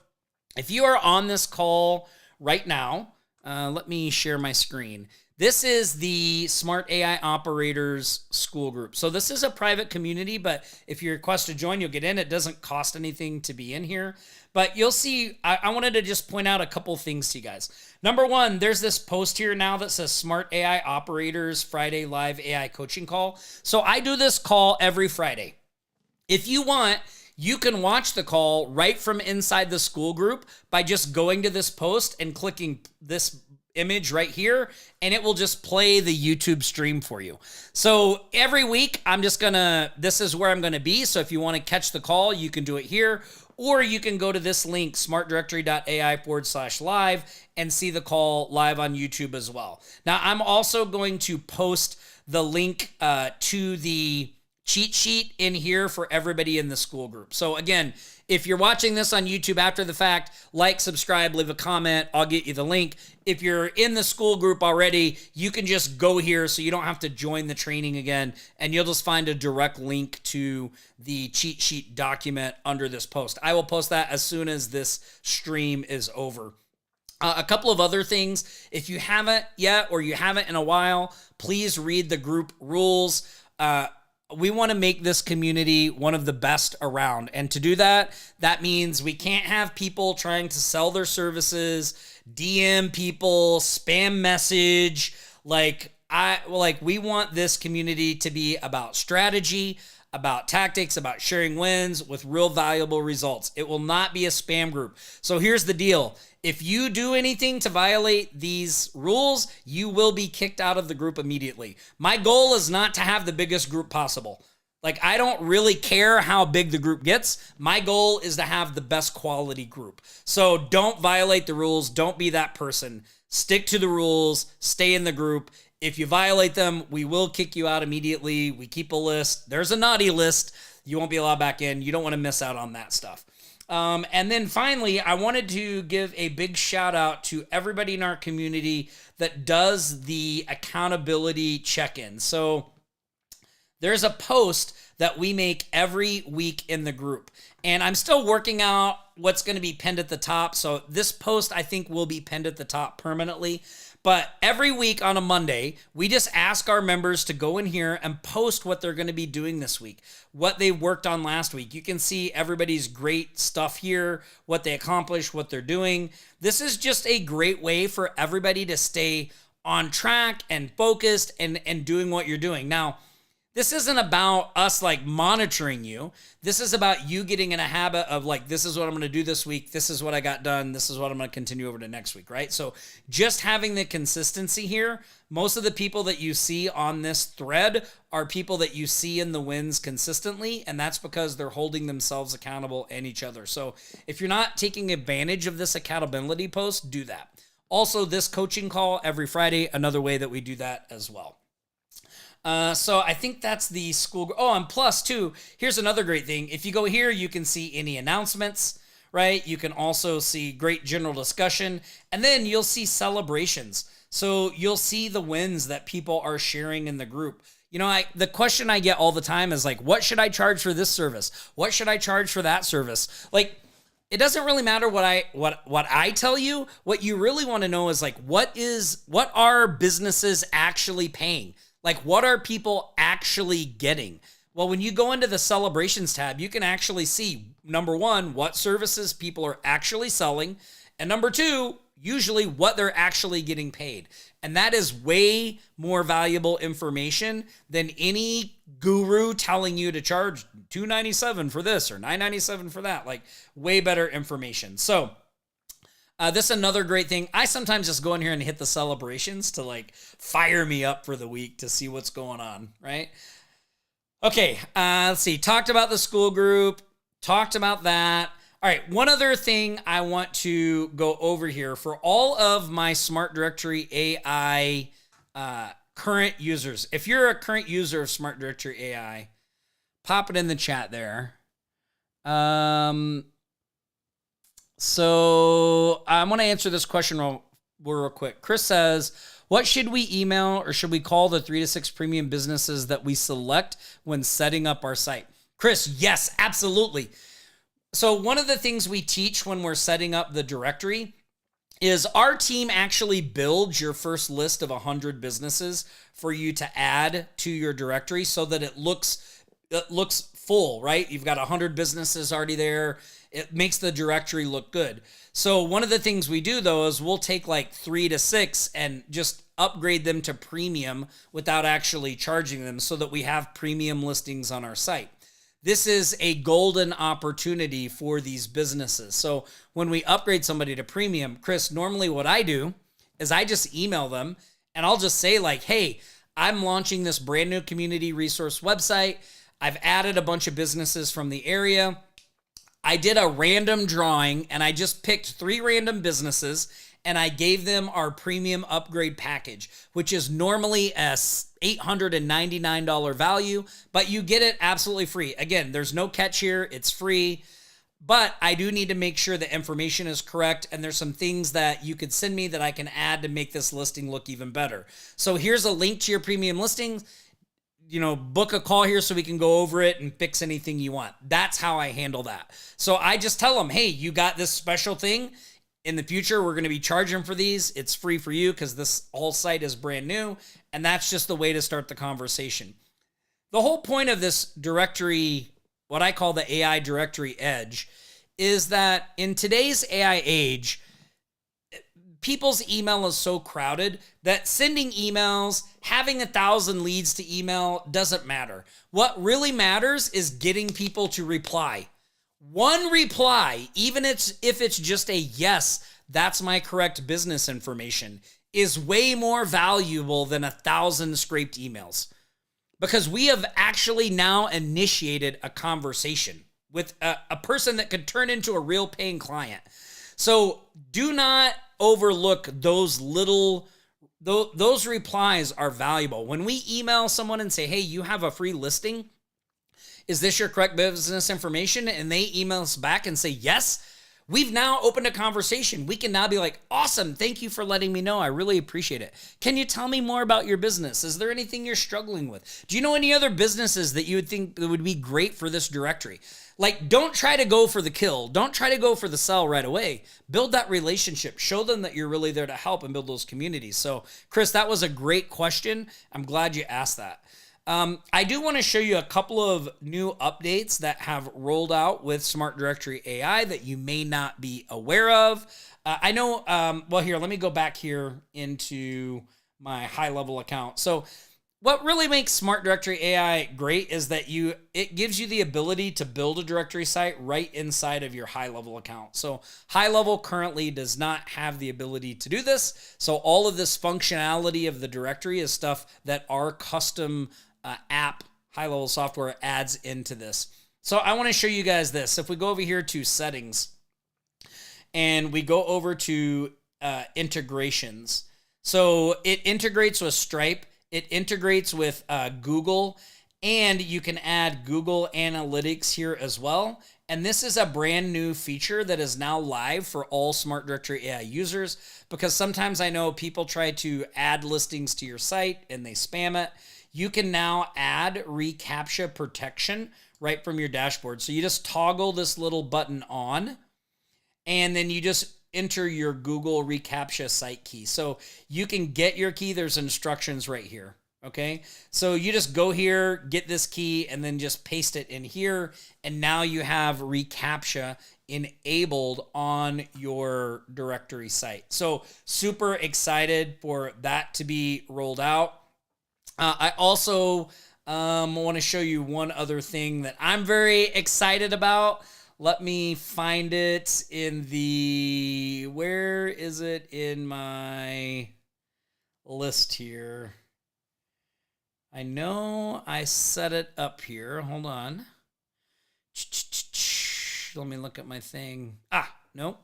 if you are on this call right now, let me share my screen. This is the Smart AI Operators School Group. So this is a private community, but if you request to join, you'll get in. It doesn't cost anything to be in here. But you'll see, I wanted to just point out a couple things to you guys. Number one, there's this post here now that says Smart AI Operators Friday Live AI Coaching Call. So I do this call every Friday. If you want, you can watch the call right from inside the school group by just going to this post and clicking this image right here, and it will just play the YouTube stream for you. So every week, this is where I'm gonna be. So if you want to catch the call, you can do it here, or you can go to this link, smartdirectory.ai/live, and see the call live on YouTube as well. Now, I'm also going to post the link to the cheat sheet in here for everybody in the school group. So again, if you're watching this on YouTube after the fact, like, subscribe, leave a comment. I'll get you the link. If you're in the school group already, you can just go here so you don't have to join the training again, and you'll just find a direct link to the cheat sheet document under this post. I will post that as soon as this stream is over. A couple of other things. If you haven't yet, or you haven't in a while, please read the group rules. We want to make this community one of the best around. And to do that, that means we can't have people trying to sell their services, DM people, spam message. We want this community to be about strategy, about tactics, about sharing wins with real valuable results. It will not be a spam group. So here's the deal. If you do anything to violate these rules, you will be kicked out of the group immediately. My goal is not to have the biggest group possible. I don't really care how big the group gets. My goal is to have the best quality group. So don't violate the rules. Don't be that person. Stick to the rules. Stay in the group. If you violate them, we will kick you out immediately. We keep a list. There's a naughty list. You won't be allowed back in. You don't want to miss out on that stuff. And then finally, I wanted to give a big shout out to everybody in our community that does the accountability check-in. So there's a post that we make every week in the group, and I'm still working out what's going to be pinned at the top. So this post, I think, will be pinned at the top permanently. But every week on a Monday, we just ask our members to go in here and post what they're going to be doing this week, what they worked on last week. You can see everybody's great stuff here, what they accomplished, what they're doing. This is just a great way for everybody to stay on track and focused and doing what you're doing. Now, this isn't about us monitoring you. This is about you getting in a habit of this is what I'm going to do this week. This is what I got done. This is what I'm going to continue over to next week, right? So just having the consistency here, most of the people that you see on this thread are people that you see in the wins consistently, and that's because they're holding themselves accountable and each other. So if you're not taking advantage of this accountability post, do that. Also, this coaching call every Friday, another way that we do that as well. So I think that's the school. Oh, and plus too, here's another great thing. If you go here, you can see any announcements, right? You can also see great general discussion, and then you'll see celebrations. So you'll see the wins that people are sharing in the group. The question I get all the time is what should I charge for this service? What should I charge for that service? It doesn't really matter what I tell you. What you really want to know is what are businesses actually paying? What are people actually getting? Well, when you go into the celebrations tab, you can actually see, number one, what services people are actually selling, and number two, usually what they're actually getting paid. And that is way more valuable information than any guru telling you to charge $297 for this or $997 for that. Way better information. So this is another great thing. I sometimes just go in here and hit the celebrations to fire me up for the week to see what's going on, right? Okay, let's see. Talked about the school group. Talked about that. All right, one other thing I want to go over here for all of my Smart Directory AI current users. If you're a current user of Smart Directory AI, pop it in the chat there. So I want to answer this question real quick. Chris says, what should we email or should we call the 3 to 6 premium businesses that we select when setting up our site? Chris, yes, absolutely. So one of the things we teach when we're setting up the directory is our team actually builds your first list of 100 businesses for you to add to your directory so that it looks full, right? You've got 100 businesses already there. It makes the directory look good. So one of the things we do though is we'll take 3 to 6 and just upgrade them to premium without actually charging them so that we have premium listings on our site. This is a golden opportunity for these businesses. So when we upgrade somebody to premium, Chris, normally what I do is I just email them and I'll just say hey, I'm launching this brand new community resource website. I've added a bunch of businesses from the area. I did a random drawing and I just picked 3 random businesses and I gave them our premium upgrade package, which is normally a $899 value, but you get it absolutely free. Again, there's no catch here. It's free, but I do need to make sure the information is correct. And there's some things that you could send me that I can add to make this listing look even better. So here's a link to your premium listing. Book a call here so we can go over it and fix anything you want. That's how I handle that. So I just tell them, hey, you got this special thing. In the future, we're going to be charging for these. It's free for you because this whole site is brand new. And that's just the way to start the conversation. The whole point of this directory, what I call the AI directory edge, is that in today's AI age, people's email is so crowded that sending emails, having 1,000 leads to email doesn't matter. What really matters is getting people to reply. One reply, even if it's just a yes, that's my correct business information, is way more valuable than 1,000 scraped emails. Because we have actually now initiated a conversation with a person that could turn into a real paying client. So do not overlook those those replies are valuable. When we email someone and say, hey, you have a free listing, is this your correct business information? And they email us back and say, yes, we've now opened a conversation. We can now be like, awesome. Thank you for letting me know. I really appreciate it. Can you tell me more about your business? Is there anything you're struggling with? Do you know any other businesses that you would think that would be great for this directory? Like, don't try to go for the kill. Don't try to go for the sell right away. Build that relationship. Show them that you're really there to help and build those communities. So, Chris, that was a great question. I'm glad you asked that. I do want to show you a couple of new updates that have rolled out with Smart Directory AI that you may not be aware of. I know, well, here, let me go back here into my high-level account. So what really makes Smart Directory AI great is that it gives you the ability to build a directory site right inside of your high-level account. So high-level currently does not have the ability to do this. So all of this functionality of the directory is stuff that our custom app, high-level software, adds into this. So I want to show you guys this. If we go over here to settings and we go over to integrations. So it integrates with Stripe. It integrates with Google, and you can add Google Analytics here as well. And this is a brand new feature that is now live for all Smart Directory AI users, because sometimes I know people try to add listings to your site and they spam it. You can now add reCAPTCHA protection right from your dashboard. So you just toggle this little button on, and then you just enter your Google reCAPTCHA site key. So you can get your key. There's instructions right here. Okay. So you just go here, get this key, and then just paste it in here. And now you have reCAPTCHA enabled on your directory site. So super excited for that to be rolled out. I also want to show you one other thing that I'm very excited about. Let me find it in where is it in my list here? I know I set it up here. Hold on. Let me look at my thing. Nope.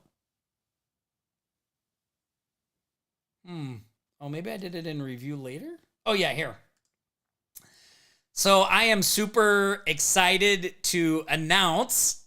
Oh, maybe I did it in review later. Oh, yeah, here. So I am super excited to announce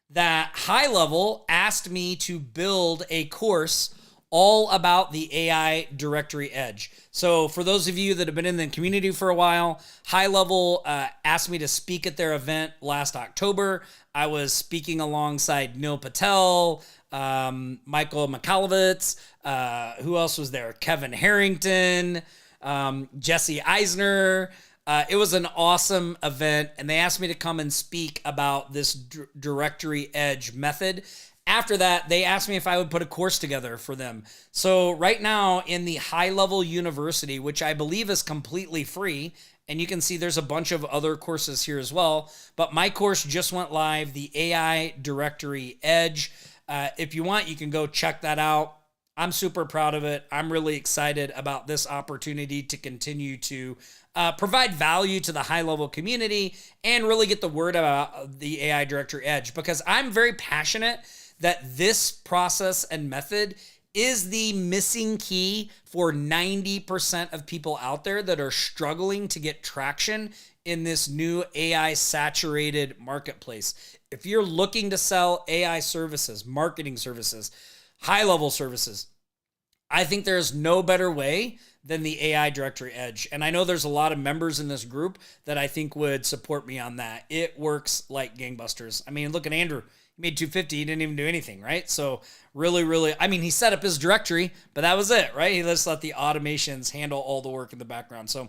that High Level asked me to build a course all about the AI Directory Edge. So for those of you that have been in the community for a while, High Level asked me to speak at their event last October. I was speaking alongside Neil Patel, Michael Michalowicz, who else was there? Kevin Harrington, Jesse Eisner. It was an awesome event, and they asked me to come and speak about this Directory Edge method. After that, they asked me if I would put a course together for them. So right now in the High Level University, which I believe is completely free, and you can see there's a bunch of other courses here as well, but my course just went live, the AI Directory Edge. If you want, you can go check that out. I'm super proud of it. I'm really excited about this opportunity to continue to provide value to the high level community and really get the word about the AI Directory Edge, because I'm very passionate that this process and method is the missing key for 90% of people out there that are struggling to get traction in this new AI saturated marketplace. If you're looking to sell AI services, marketing services, high level services, I think there's no better way than the AI Directory Edge. And I know there's a lot of members in this group that I think would support me on that. It works like gangbusters. I mean, look at Andrew. He made 250. He didn't even do anything, right? So really, I mean, he set up his directory, but that was it, right? He just let the automations handle all the work in the background. So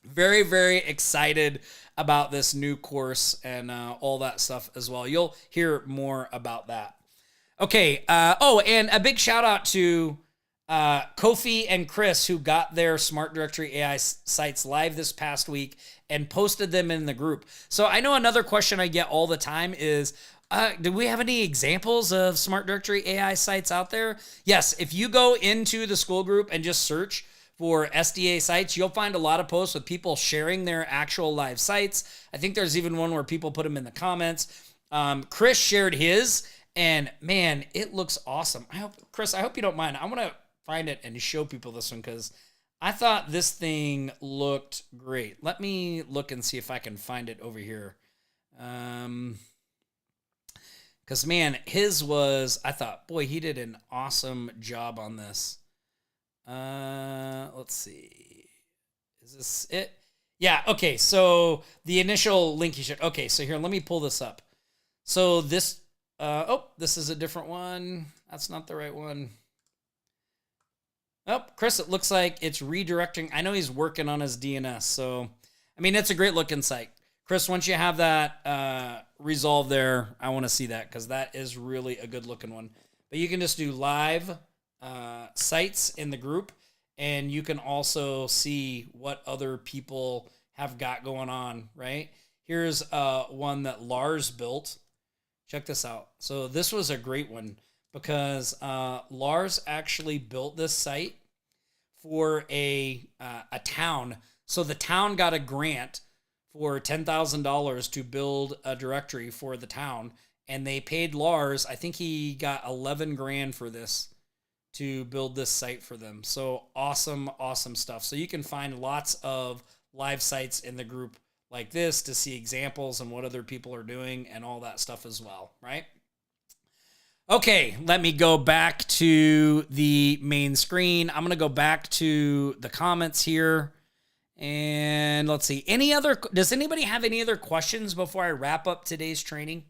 very, very excited about this new course and all that stuff as well. You'll hear more about that. Okay. And a big shout out to Kofi and Chris, who got their Smart Directory AI sites live this past week and posted them in the group. So I know another question I get all the time is, do we have any examples of Smart Directory AI sites out there? Yes, if you go into the school group and just search for SDA sites, you'll find a lot of posts with people sharing their actual live sites. I think there's even one where people put them in the comments. Chris shared his, and man, it looks awesome. Chris, I hope you don't mind. I want to find it and show people this one because I thought this thing looked great. Let me look and see if I can find it over here. Because, man, his was, I thought, boy, he did an awesome job on this. Let's see. Is this it? Yeah, okay, so the initial link you should, okay, so here, let me pull this up. So this, this is a different one. That's not the right one. Oh, Chris, it looks like it's redirecting. I know he's working on his DNS, so, I mean, it's a great looking site. Chris, once you have that resolved there, I want to see that because that is really a good looking one. But you can just do live sites in the group, and you can also see what other people have got going on, right? Here's one that Lars built. Check this out. So this was a great one because Lars actually built this site for a town. So the town got a grant for $10,000 to build a directory for the town, and they paid Lars, I think he got 11 grand for this to build this site for them. So awesome stuff. So you can find lots of live sites in the group like this to see examples and what other people are doing and all that stuff as well, right? Okay, let me go back to the main screen. I'm going to go back to the comments here. And let's see, does anybody have any other questions before I wrap up today's training?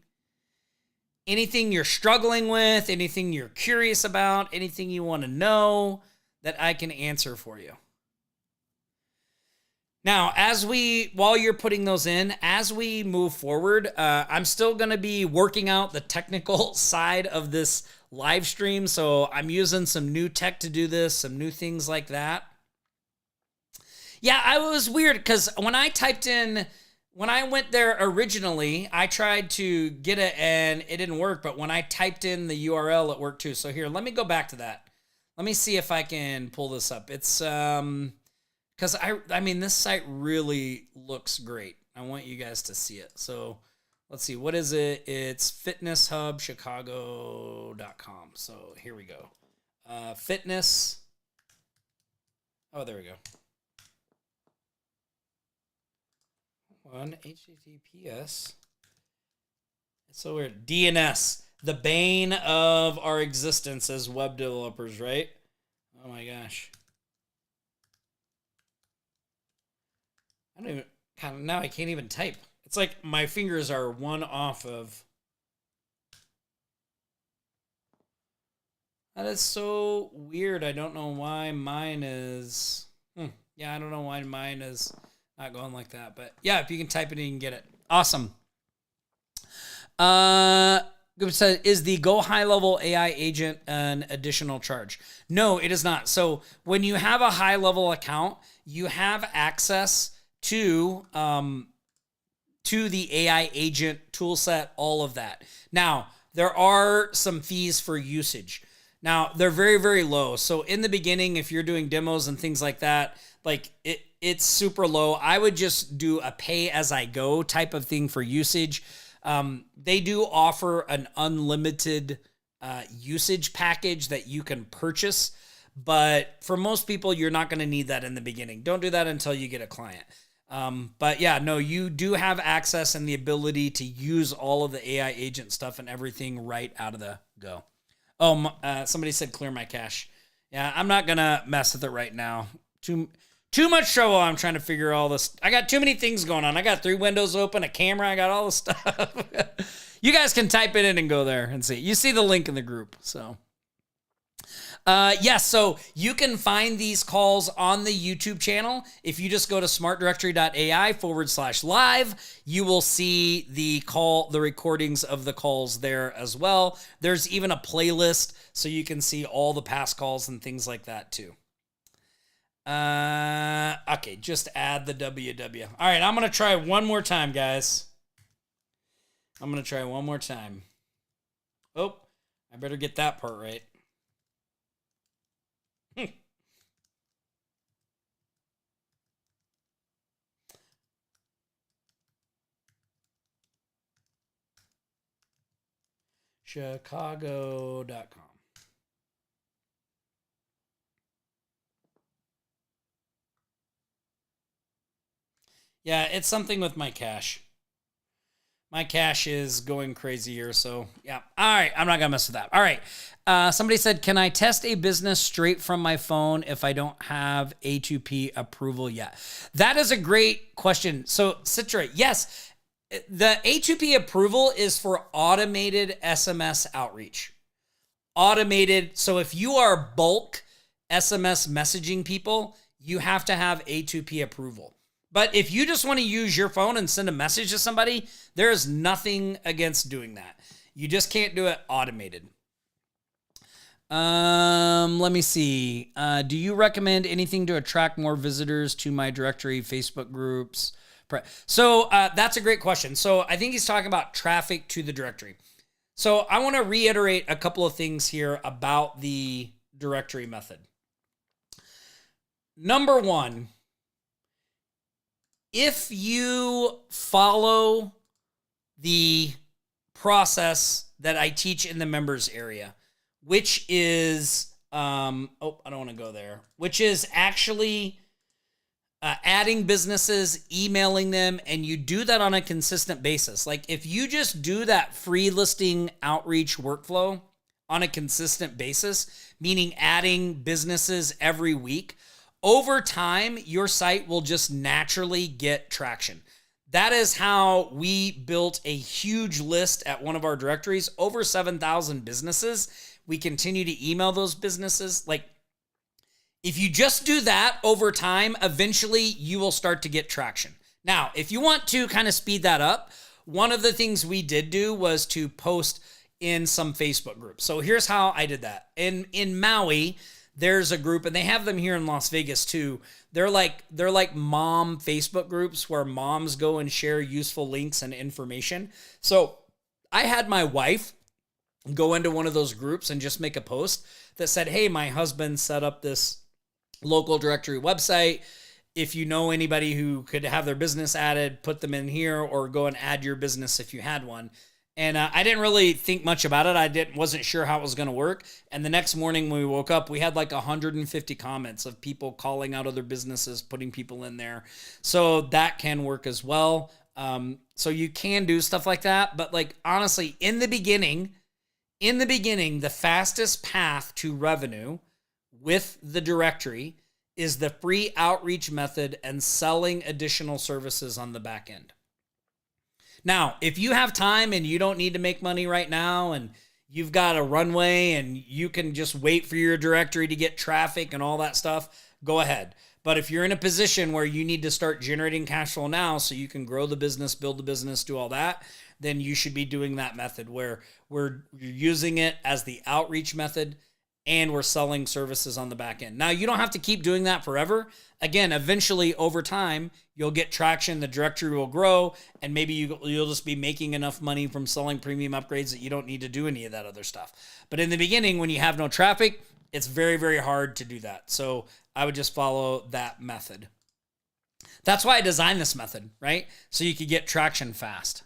Anything you're struggling with, anything you're curious about, anything you want to know that I can answer for you? Now, while you're putting those in, as we move forward, I'm still going to be working out the technical side of this live stream. So I'm using some new tech to do this, some new things like that. Yeah, I was weird because when I went there originally, I tried to get it and it didn't work. But when I typed in the URL, it worked too. So here, let me go back to that. Let me see if I can pull this up. It's because I mean, this site really looks great. I want you guys to see it. So let's see. What is it? It's fitnesshubchicago.com. So here we go. Fitness. Oh, there we go. HTTPS. It's so weird. DNS, the bane of our existence as web developers, right? Oh my gosh. Now I can't even type. It's like my fingers are one off of. That is so weird. I don't know why mine is. Yeah, I don't know why mine is not going like that, but yeah, if you can type it in, you can get it. Awesome. Is the Go High Level AI agent an additional charge? No, it is not. So when you have a high level account, you have access to the AI agent toolset, all of that. Now, there are some fees for usage. Now, they're very, very low. So in the beginning, if you're doing demos and things like that, like it's super low. I would just do a pay as I go type of thing for usage. They do offer an unlimited usage package that you can purchase. But for most people, you're not going to need that in the beginning. Don't do that until you get a client. But yeah, no, you do have access and the ability to use all of the AI agent stuff and everything right out of the go. Oh, somebody said clear my cache. Yeah, I'm not going to mess with it right now. Too much trouble. I'm trying to figure all this. I got too many things going on. I got 3 windows open, a camera. I got all the stuff. You guys can type it in and go there and see. You see the link in the group. So, yes, so you can find these calls on the YouTube channel. If you just go to smartdirectory.ai/live, you will see the recordings of the calls there as well. There's even a playlist so you can see all the past calls and things like that too. Okay, just add the WW. All right, I'm going to try one more time, guys. I'm going to try one more time. Oh, I better get that part right. Chicago.com. Yeah, it's something with my cache. My cache is going crazy here, so yeah. All right, I'm not going to mess with that. All right, somebody said, can I test a business straight from my phone if I don't have A2P approval yet? That is a great question. So, Citra, yes, the A2P approval is for automated SMS outreach. Automated, so if you are bulk SMS messaging people, you have to have A2P approval. But if you just want to use your phone and send a message to somebody, there is nothing against doing that. You just can't do it automated. Let me see. Do you recommend anything to attract more visitors to my directory, Facebook groups? So that's a great question. So I think he's talking about traffic to the directory. So I want to reiterate a couple of things here about the directory method. Number one, if you follow the process that I teach in the members area, which is, I don't want to go there, which is actually adding businesses, emailing them, and you do that on a consistent basis. Like if you just do that free listing outreach workflow on a consistent basis, meaning adding businesses every week, over time, your site will just naturally get traction. That is how we built a huge list at one of our directories, over 7,000 businesses. We continue to email those businesses. Like, if you just do that over time, eventually you will start to get traction. Now, if you want to kind of speed that up, one of the things we did do was to post in some Facebook groups. So here's how I did that. In Maui, there's a group, and they have them here in Las Vegas too. They're like mom Facebook groups where moms go and share useful links and information. So I had my wife go into one of those groups and just make a post that said, hey, my husband set up this local directory website. If you know anybody who could have their business added, put them in here, or go and add your business if you had one. And I didn't really think much about it. Wasn't sure how it was going to work. And the next morning when we woke up, we had like 150 comments of people calling out other businesses, putting people in there. So that can work as well. So you can do stuff like that. But like, honestly, in the beginning, the fastest path to revenue with the directory is the free outreach method and selling additional services on the back end. Now, if you have time and you don't need to make money right now and you've got a runway and you can just wait for your directory to get traffic and all that stuff, go ahead. But if you're in a position where you need to start generating cash flow now so you can grow the business, build the business, do all that, then you should be doing that method where you're using it as the outreach method and we're selling services on the back end. Now, you don't have to keep doing that forever. Again, eventually over time, you'll get traction, the directory will grow, and maybe you'll just be making enough money from selling premium upgrades that you don't need to do any of that other stuff. But in the beginning, when you have no traffic, it's very, very hard to do that. So I would just follow that method. That's why I designed this method, right? So you could get traction fast.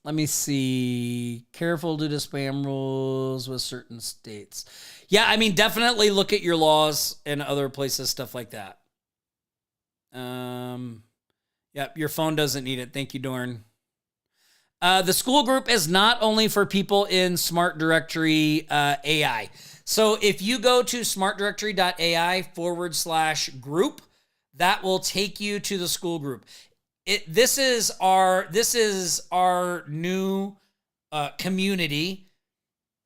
Let me see. Careful due to spam rules with certain states. Yeah, I mean, definitely look at your laws and other places, stuff like that. Yep, your phone doesn't need it. Thank you, Dorn. The school group is not only for people in Smart Directory AI. So if you go to smartdirectory.ai/group, that will take you to the school group. This is our new community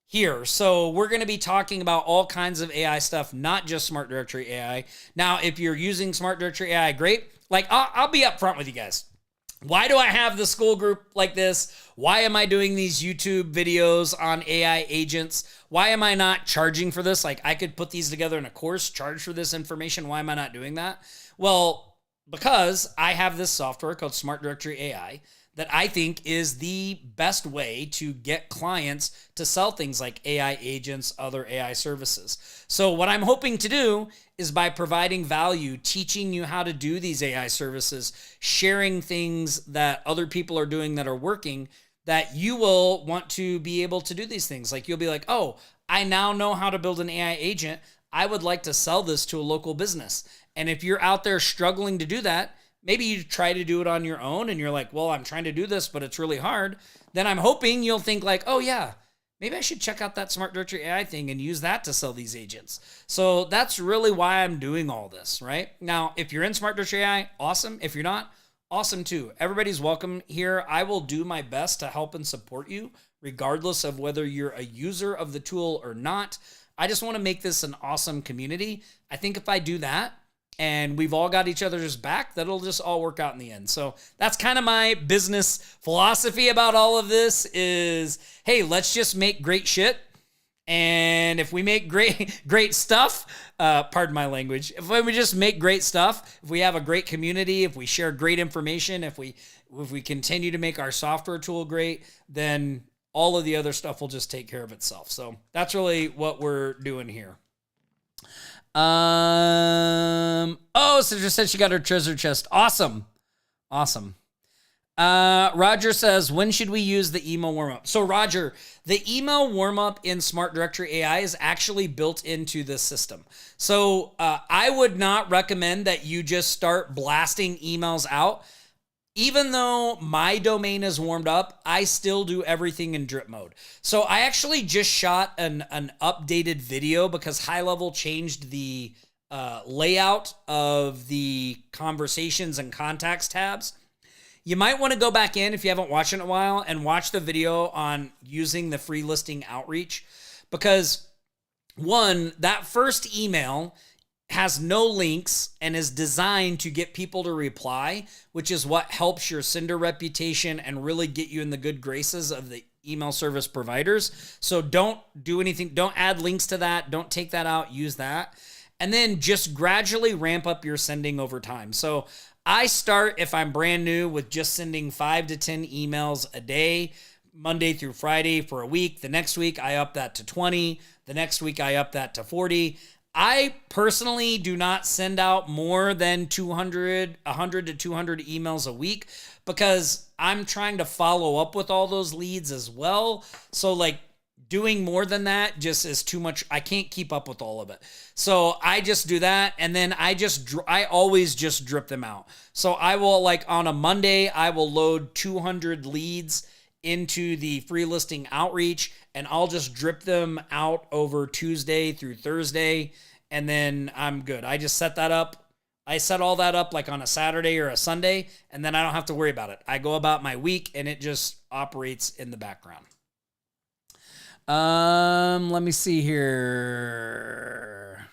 here. So we're going to be talking about all kinds of AI stuff, not just Smart Directory AI. Now, if you're using Smart Directory AI, great. Like, I'll be upfront with you guys. Why do I have the school group like this? Why am I doing these YouTube videos on AI agents? Why am I not charging for this? Like, I could put these together in a course, charge for this information. Why am I not doing that? Well, because I have this software called Smart Directory AI that I think is the best way to get clients to sell things like AI agents, other AI services. So what I'm hoping to do is, by providing value, teaching you how to do these AI services, sharing things that other people are doing that are working, that you will want to be able to do these things. Like, you'll be like, oh, I now know how to build an AI agent. I would like to sell this to a local business. And if you're out there struggling to do that, maybe you try to do it on your own and you're like, well, I'm trying to do this, but it's really hard. Then I'm hoping you'll think like, oh yeah, maybe I should check out that Smart Directory AI thing and use that to sell these agents. So that's really why I'm doing all this, right? Now, if you're in Smart Directory AI, awesome. If you're not, awesome too. Everybody's welcome here. I will do my best to help and support you, regardless of whether you're a user of the tool or not. I just want to make this an awesome community. I think if I do that, and we've all got each other's back, that'll just all work out in the end. So that's kind of my business philosophy about all of this is, hey, let's just make great shit. And if we make great stuff, pardon my language, if we just make great stuff, if we have a great community, if we share great information, if we continue to make our software tool great, then all of the other stuff will just take care of itself. So that's really what we're doing here. Citrus said she got her treasure chest. Awesome. Roger says, when should we use the email warm-up? So Roger, the email warm-up in Smart Directory AI is actually built into the system. So I would not recommend that you just start blasting emails out. Even though my domain is warmed up, I still do everything in drip mode. So I actually just shot an updated video because High Level changed the layout of the conversations and contacts tabs. You might want to go back in if you haven't watched it in a while and watch the video on using the free listing outreach, because one, that first email has no links and is designed to get people to reply, which is what helps your sender reputation and really get you in the good graces of the email service providers. So don't do anything. Don't add links to that. Don't take that out. Use that. And then just gradually ramp up your sending over time. So I start, if I'm brand new, with just sending 5 to 10 emails a day, Monday through Friday for a week. The next week, I up that to 20. The next week, I up that to 40. I personally do not send out more than 100 to 200 emails a week because I'm trying to follow up with all those leads as well. So like doing more than that just is too much. I can't keep up with all of it. So I just do that. And then I always just drip them out. So I will, like, on a Monday, I will load 200 leads into the free listing outreach, and I'll just drip them out over Tuesday through Thursday, and then I'm good. I just set that up. I set all that up like on a Saturday or a Sunday, and then I don't have to worry about it. I go about my week, and it just operates in the background. Let me see here.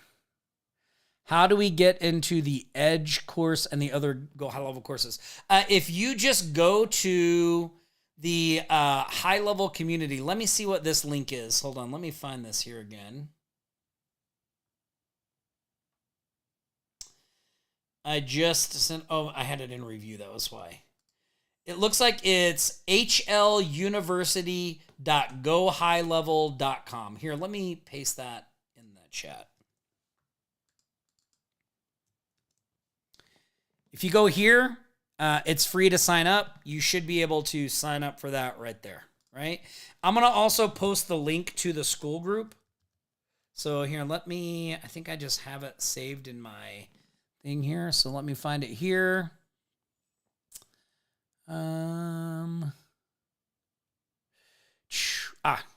How do we get into the Edge course and the other Go High Level courses? If you just go to the high-level community. Let me see what this link is. Hold on. Let me find this here again. I just sent... Oh, I had it in review. That was why. It looks like it's hluniversity.gohighlevel.com. Here, let me paste that in the chat. If you go here, it's free to sign up. You should be able to sign up for that right there, right? I'm going to also post the link to the school group. So here, I think I just have it saved in my thing here. So let me find it here. Here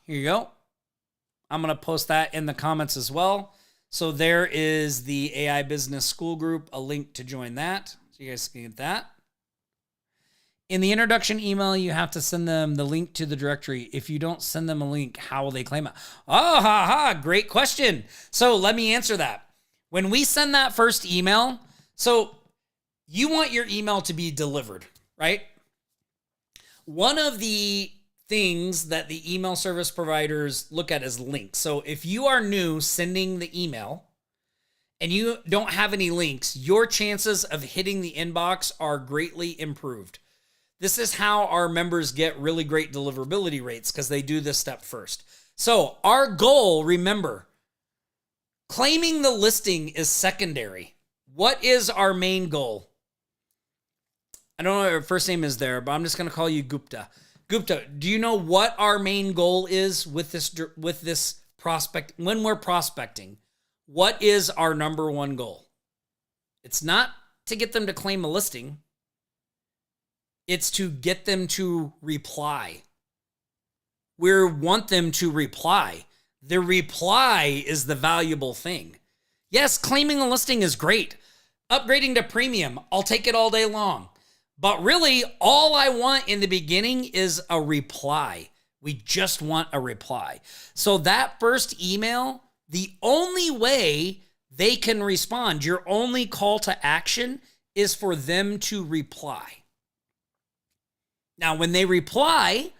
you go. I'm going to post that in the comments as well. So there is the AI Business School Group, a link to join that. So you guys can get that. In the introduction email, you have to send them the link to the directory. If you don't send them a link, how will they claim it? Great question. So let me answer that. When we send that first email, so you want your email to be delivered, right? One of the things that the email service providers look at is links. So if you are new sending the email and you don't have any links, your chances of hitting the inbox are greatly improved. This is how our members get really great deliverability rates, because they do this step first. So our goal, remember, claiming the listing is secondary. What is our main goal? I don't know what your first name is there, but I'm just going to call you Gupta. Gupta, do you know what our main goal is with this prospect? When we're prospecting, what is our number one goal? It's not to get them to claim a listing. It's to get them to reply. We want them to reply. The reply is the valuable thing. Yes, claiming a listing is great. Upgrading to premium, I'll take it all day long. But really, all I want in the beginning is a reply. We just want a reply. So that first email, the only way they can respond, your only call to action is for them to reply. Now, when they reply,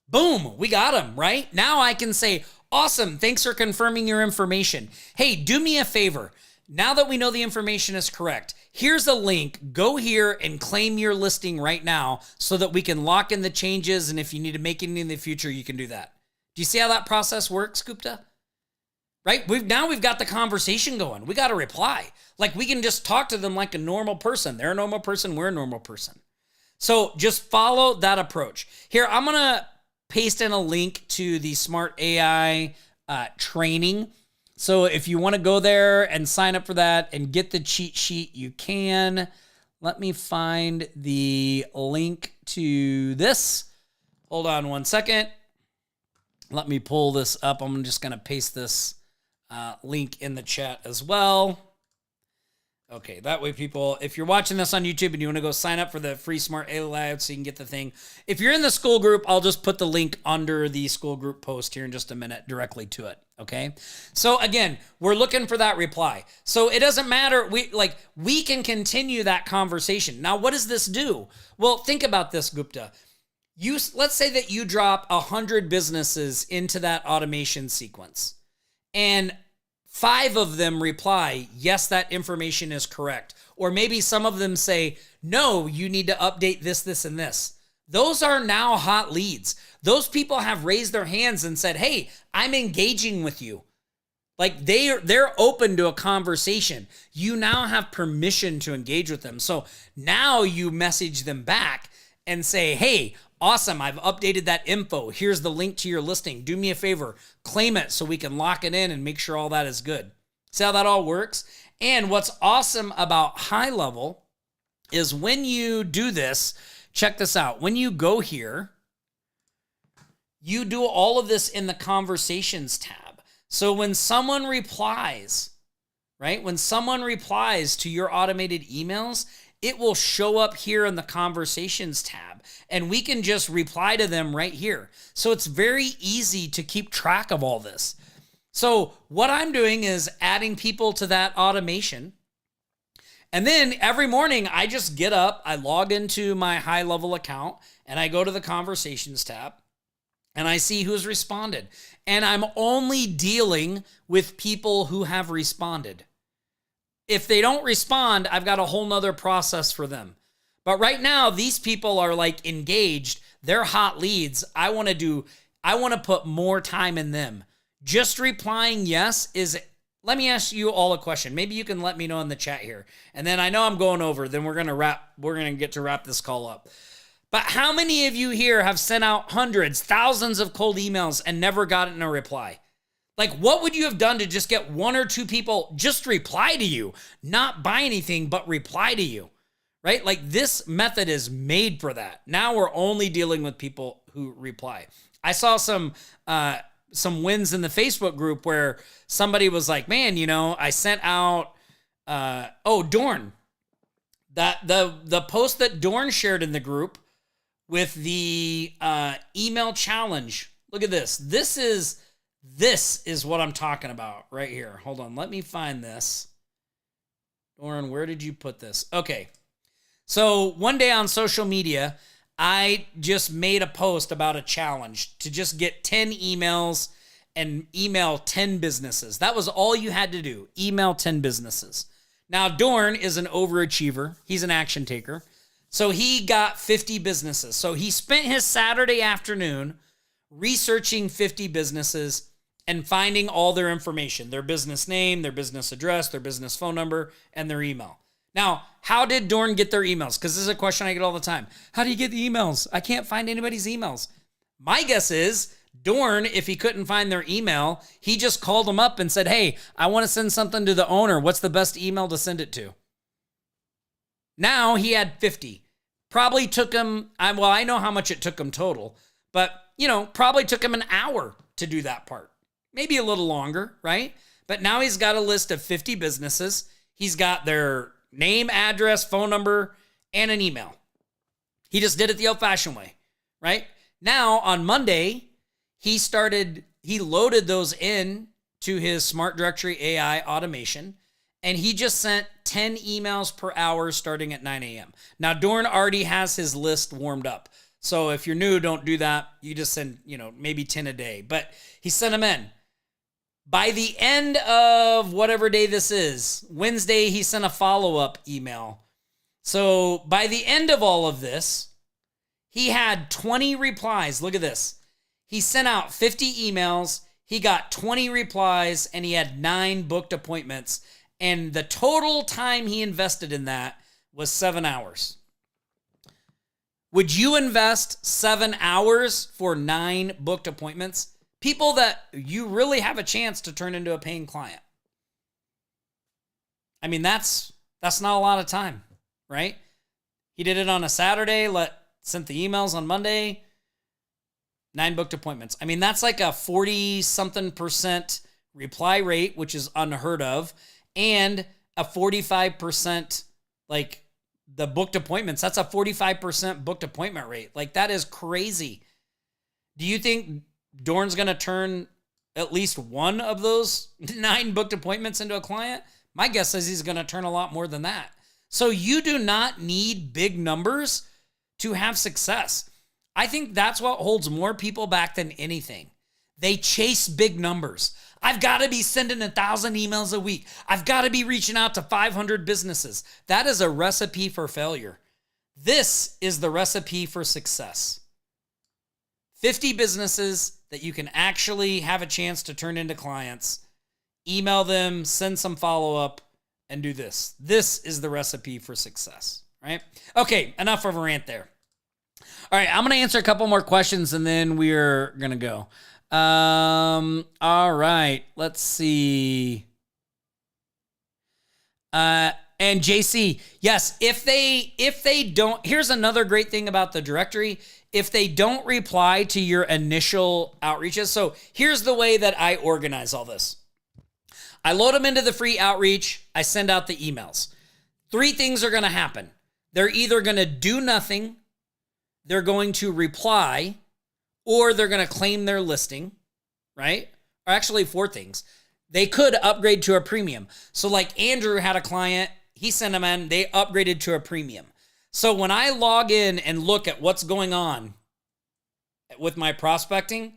boom, we got them, right? Now I can say, awesome, thanks for confirming your information. Hey, do me a favor. Now that we know the information is correct, here's a link. Go here and claim your listing right now so that we can lock in the changes. And if you need to make anything in the future, you can do that. Do you see how that process works, Gupta? Right? We've got the conversation going. We got a reply. Like, we can just talk to them like a normal person. They're a normal person. We're a normal person. So just follow that approach. Here, I'm going to paste in a link to the Smart AI training. So if you want to go there and sign up for that and get the cheat sheet, you can. Let me find the link to this. Hold on one second. Let me pull this up. I'm just going to paste this link in the chat as well. Okay, that way, people, if you're watching this on YouTube and you want to go sign up for the free Smart AI Lab so you can get the thing. If you're in the school group, I'll just put the link under the school group post here in just a minute directly to it, okay? So again, we're looking for that reply. So it doesn't matter. We can continue that conversation. Now, what does this do? Well, think about this, Gupta. Let's say that you drop 100 businesses into that automation sequence, and 5 of them reply, yes, that information is correct. Or maybe some of them say, no, you need to update this, this, and this. Those are now hot leads. Those people have raised their hands and said, hey, I'm engaging with you. Like, they're open to a conversation. You now have permission to engage with them. So now you message them back and say, hey, awesome, I've updated that info. Here's the link to your listing. Do me a favor, claim it so we can lock it in and make sure all that is good. See how that all works? And what's awesome about High Level is when you do this, check this out. When you go here, you do all of this in the Conversations tab. So when someone replies, right? When someone replies to your automated emails, it will show up here in the Conversations tab, and we can just reply to them right here. So it's very easy to keep track of all this. So what I'm doing is adding people to that automation, And then every morning I just get up, I log into my high level account and I go to the conversations tab and I see who's responded. And I'm only dealing with people who have responded. If they don't respond, I've got a whole nother process for them. But right now, these people are like engaged. They're hot leads. I want to put more time in them. Just replying yes let me ask you all a question. Maybe you can let me know in the chat here. And then I know I'm going over, then we're going to get to wrap this call up. But how many of you here have sent out hundreds, thousands of cold emails and never gotten a reply? Like, what would you have done to just get one or two people just reply to you, not buy anything, but reply to you, right? Like, this method is made for that. Now we're only dealing with people who reply. I saw some wins in the Facebook group where somebody was like, man, I sent out, Dorn. That the post that Dorn shared in the group with the email challenge. Look at this. This is what I'm talking about right here. Hold on. Let me find this. Dorn, where did you put this? Okay. So one day on social media, I just made a post about a challenge to just get 10 emails and email 10 businesses. That was all you had to do. Email 10 businesses. Now, Dorn is an overachiever. He's an action taker. So he got 50 businesses. So he spent his Saturday afternoon researching 50 businesses and finding all their information, their business name, their business address, their business phone number, and their email. Now, how did Dorn get their emails? Because this is a question I get all the time. How do you get the emails? I can't find anybody's emails. My guess is Dorn, if he couldn't find their email, he just called them up and said, hey, I want to send something to the owner. What's the best email to send it to? Now he had 50. Probably took him, I know how much it took him total, but, probably took him an hour to do that part. Maybe a little longer, right? But now he's got a list of 50 businesses. He's got their name, address, phone number, and an email. He just did it the old-fashioned way, right? Now, on Monday, he loaded those in to his Smart Directory AI automation, and he just sent 10 emails per hour starting at 9 a.m. Now, Dorn already has his list warmed up. So if you're new, don't do that. You just send, maybe 10 a day. But he sent them in. By the end of whatever day this is, Wednesday, he sent a follow-up email. So by the end of all of this, he had 20 replies. Look at this. He sent out 50 emails. He got 20 replies, and he had 9 booked appointments. And the total time he invested in that was 7 hours. Would you invest 7 hours for 9 booked appointments? People that you really have a chance to turn into a paying client. I mean, that's not a lot of time, right? He did it on a Saturday, sent the emails on Monday, 9 booked appointments. I mean, that's like a 40-something% reply rate, which is unheard of, and a 45%, like the booked appointments. That's a 45% booked appointment rate. Like, that is crazy. Do you think Dorn's going to turn at least one of those 9 booked appointments into a client? My guess is he's going to turn a lot more than that. So you do not need big numbers to have success. I think that's what holds more people back than anything. They chase big numbers. I've got to be sending 1,000 emails a week. I've got to be reaching out to 500 businesses. That is a recipe for failure. This is the recipe for success. 50 businesses that you can actually have a chance to turn into clients. Email them, send some follow-up, and do this. This is the recipe for success, right? Okay, enough of a rant there. All right, I'm going to answer a couple more questions, and then we're going to go. All right, let's see. And JC, yes, if they don't, here's another great thing about the directory. If they don't reply to your initial outreaches, so here's the way that I organize all this. I load them into the free outreach. I send out the emails. 3 things are going to happen. They're either going to do nothing, they're going to reply, or they're going to claim their listing, right? Or actually 4 things. They could upgrade to a premium. So like Andrew had a client, he sent them in, they upgraded to a premium. So when I log in and look at what's going on with my prospecting,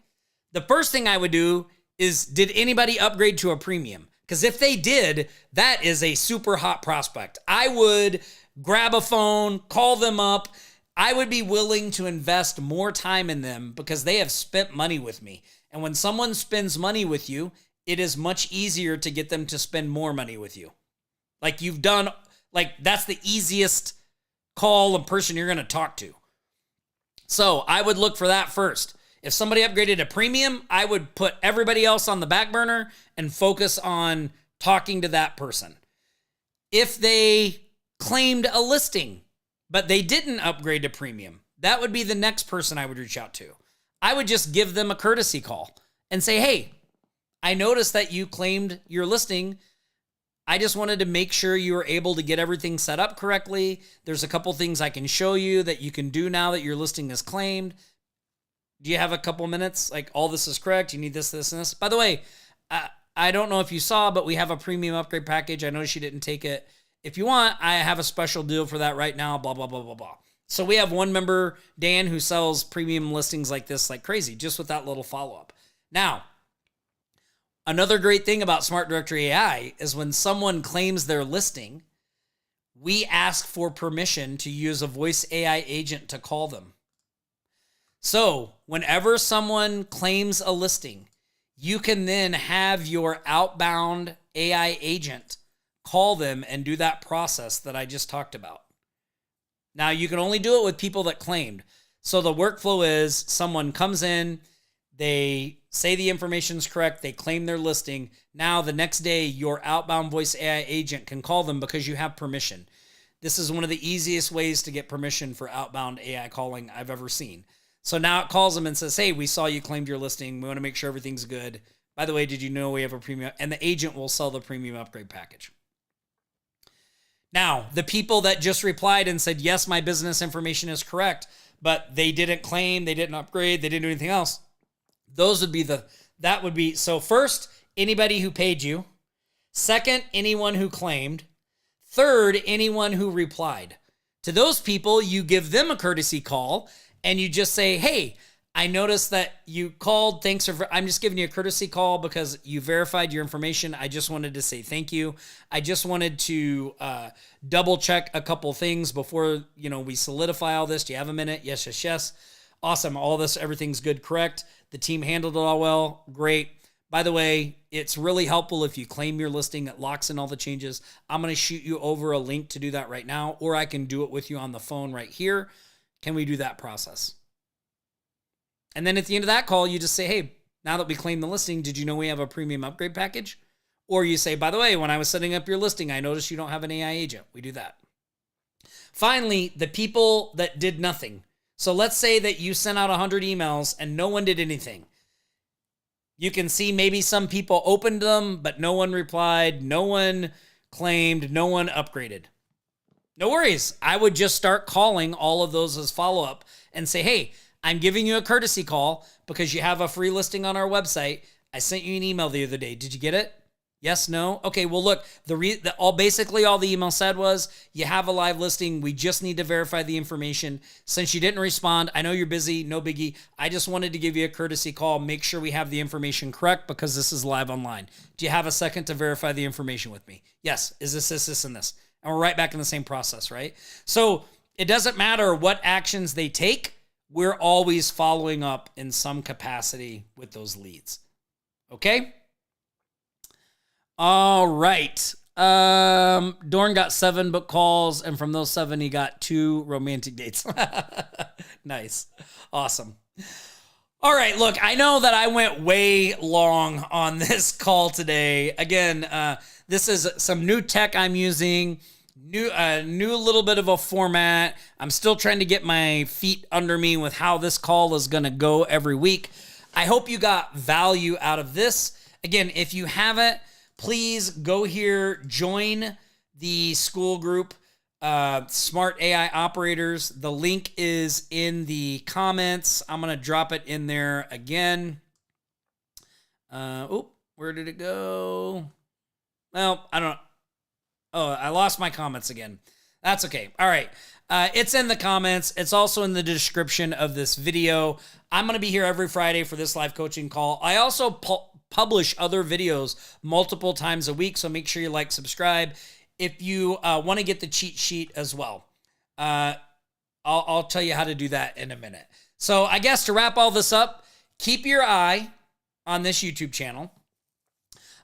the first thing I would do is, did anybody upgrade to a premium? Because if they did, that is a super hot prospect. I would grab a phone, call them up. I would be willing to invest more time in them because they have spent money with me. And when someone spends money with you, it is much easier to get them to spend more money with you. Like you've done, like that's the easiest call and person you're going to talk to. So I would look for that first. If somebody upgraded a premium, I would put everybody else on the back burner and focus on talking to that person. If they claimed a listing, but they didn't upgrade to premium, that would be the next person I would reach out to. I would just give them a courtesy call and say, hey, I noticed that you claimed your listing. I just wanted to make sure you were able to get everything set up correctly. There's a couple things I can show you that you can do now that your listing is claimed. Do you have a couple minutes? Like, all this is correct. You need this, this, and this. By the way, I don't know if you saw, but we have a premium upgrade package. I noticed you didn't take it. If you want, I have a special deal for that right now, blah, blah, blah, blah, blah. So we have one member, Dan, who sells premium listings like this like crazy, just with that little follow-up. Now, another great thing about Smart Directory AI is when someone claims their listing, we ask for permission to use a voice AI agent to call them. So whenever someone claims a listing, you can then have your outbound AI agent call them and do that process that I just talked about. Now, you can only do it with people that claimed. So the workflow is someone comes in, they say the information's correct, they claim their listing. Now, the next day, your outbound voice AI agent can call them because you have permission. This is one of the easiest ways to get permission for outbound AI calling I've ever seen. So now it calls them and says, hey, we saw you claimed your listing. We want to make sure everything's good. By the way, did you know we have a premium? And the agent will sell the premium upgrade package. Now, the people that just replied and said, yes, my business information is correct, but they didn't claim, they didn't upgrade, they didn't do anything else. That would be, so first, anybody who paid you. Second, anyone who claimed. Third, anyone who replied. To those people, you give them a courtesy call and you just say, hey, I noticed that you called. Thanks I'm just giving you a courtesy call because you verified your information. I just wanted to say thank you. I just wanted to double check a couple things before, we solidify all this. Do you have a minute? Yes, yes, yes. Awesome. All this, everything's good, correct. The team handled it all well. Great. By the way, it's really helpful if you claim your listing. It locks in all the changes. I'm going to shoot you over a link to do that right now, or I can do it with you on the phone right here. Can we do that process? And then at the end of that call, you just say, hey, now that we claimed the listing, did you know we have a premium upgrade package? Or you say, by the way, when I was setting up your listing, I noticed you don't have an AI agent. We do that. Finally, the people that did nothing. So let's say that you sent out 100 emails and no one did anything. You can see maybe some people opened them, but no one replied, no one claimed, no one upgraded. No worries. I would just start calling all of those as follow-up and say, hey, I'm giving you a courtesy call because you have a free listing on our website. I sent you an email the other day. Did you get it? Yes, no? Okay, well, look, basically all the email said was, you have a live listing. We just need to verify the information. Since you didn't respond, I know you're busy, no biggie. I just wanted to give you a courtesy call, make sure we have the information correct because this is live online. Do you have a second to verify the information with me? Yes. Is this, and this? And we're right back in the same process, right? So it doesn't matter what actions they take. We're always following up in some capacity with those leads. Okay? All right. Dorn got 7 book calls, and from those 7, he got 2 romantic dates. Nice. Awesome. All right, look, I know that I went way long on this call today. Again, this is some new tech I'm using. New little bit of a format. I'm still trying to get my feet under me with how this call is going to go every week. I hope you got value out of this. Again, if you haven't, please go here, join the school group, Smart AI Operators. The link is in the comments. I'm going to drop it in there again. Where did it go? Well, I don't know. Oh, I lost my comments again. That's okay. All right. It's in the comments. It's also in the description of this video. I'm going to be here every Friday for this live coaching call. I also publish other videos multiple times a week, so make sure you like, subscribe if you want to get the cheat sheet as well. I'll tell you how to do that in a minute. So I guess to wrap all this up, keep your eye on this YouTube channel.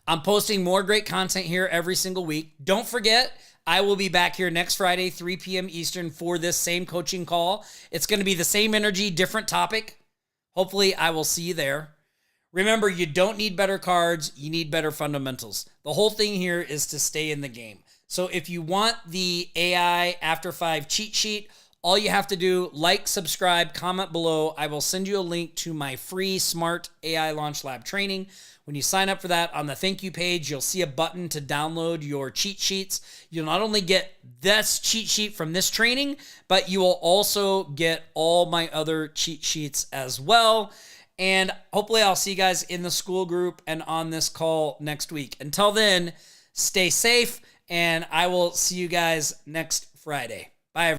I'm posting more great content here every single week. Don't forget, I will be back here next Friday, 3 p.m. Eastern, for this same coaching call. It's going to be the same energy, different topic. Hopefully, I will see you there. Remember, you don't need better cards. You need better fundamentals. The whole thing here is to stay in the game. So if you want the AI After-5 cheat sheet, all you have to do, like, subscribe, comment below. I will send you a link to my free Smart AI Launch Lab training. When you sign up for that, on the thank you page, you'll see a button to download your cheat sheets. You'll not only get this cheat sheet from this training, but you will also get all my other cheat sheets as well. And hopefully I'll see you guys in the school group and on this call next week. Until then, stay safe, and I will see you guys next Friday.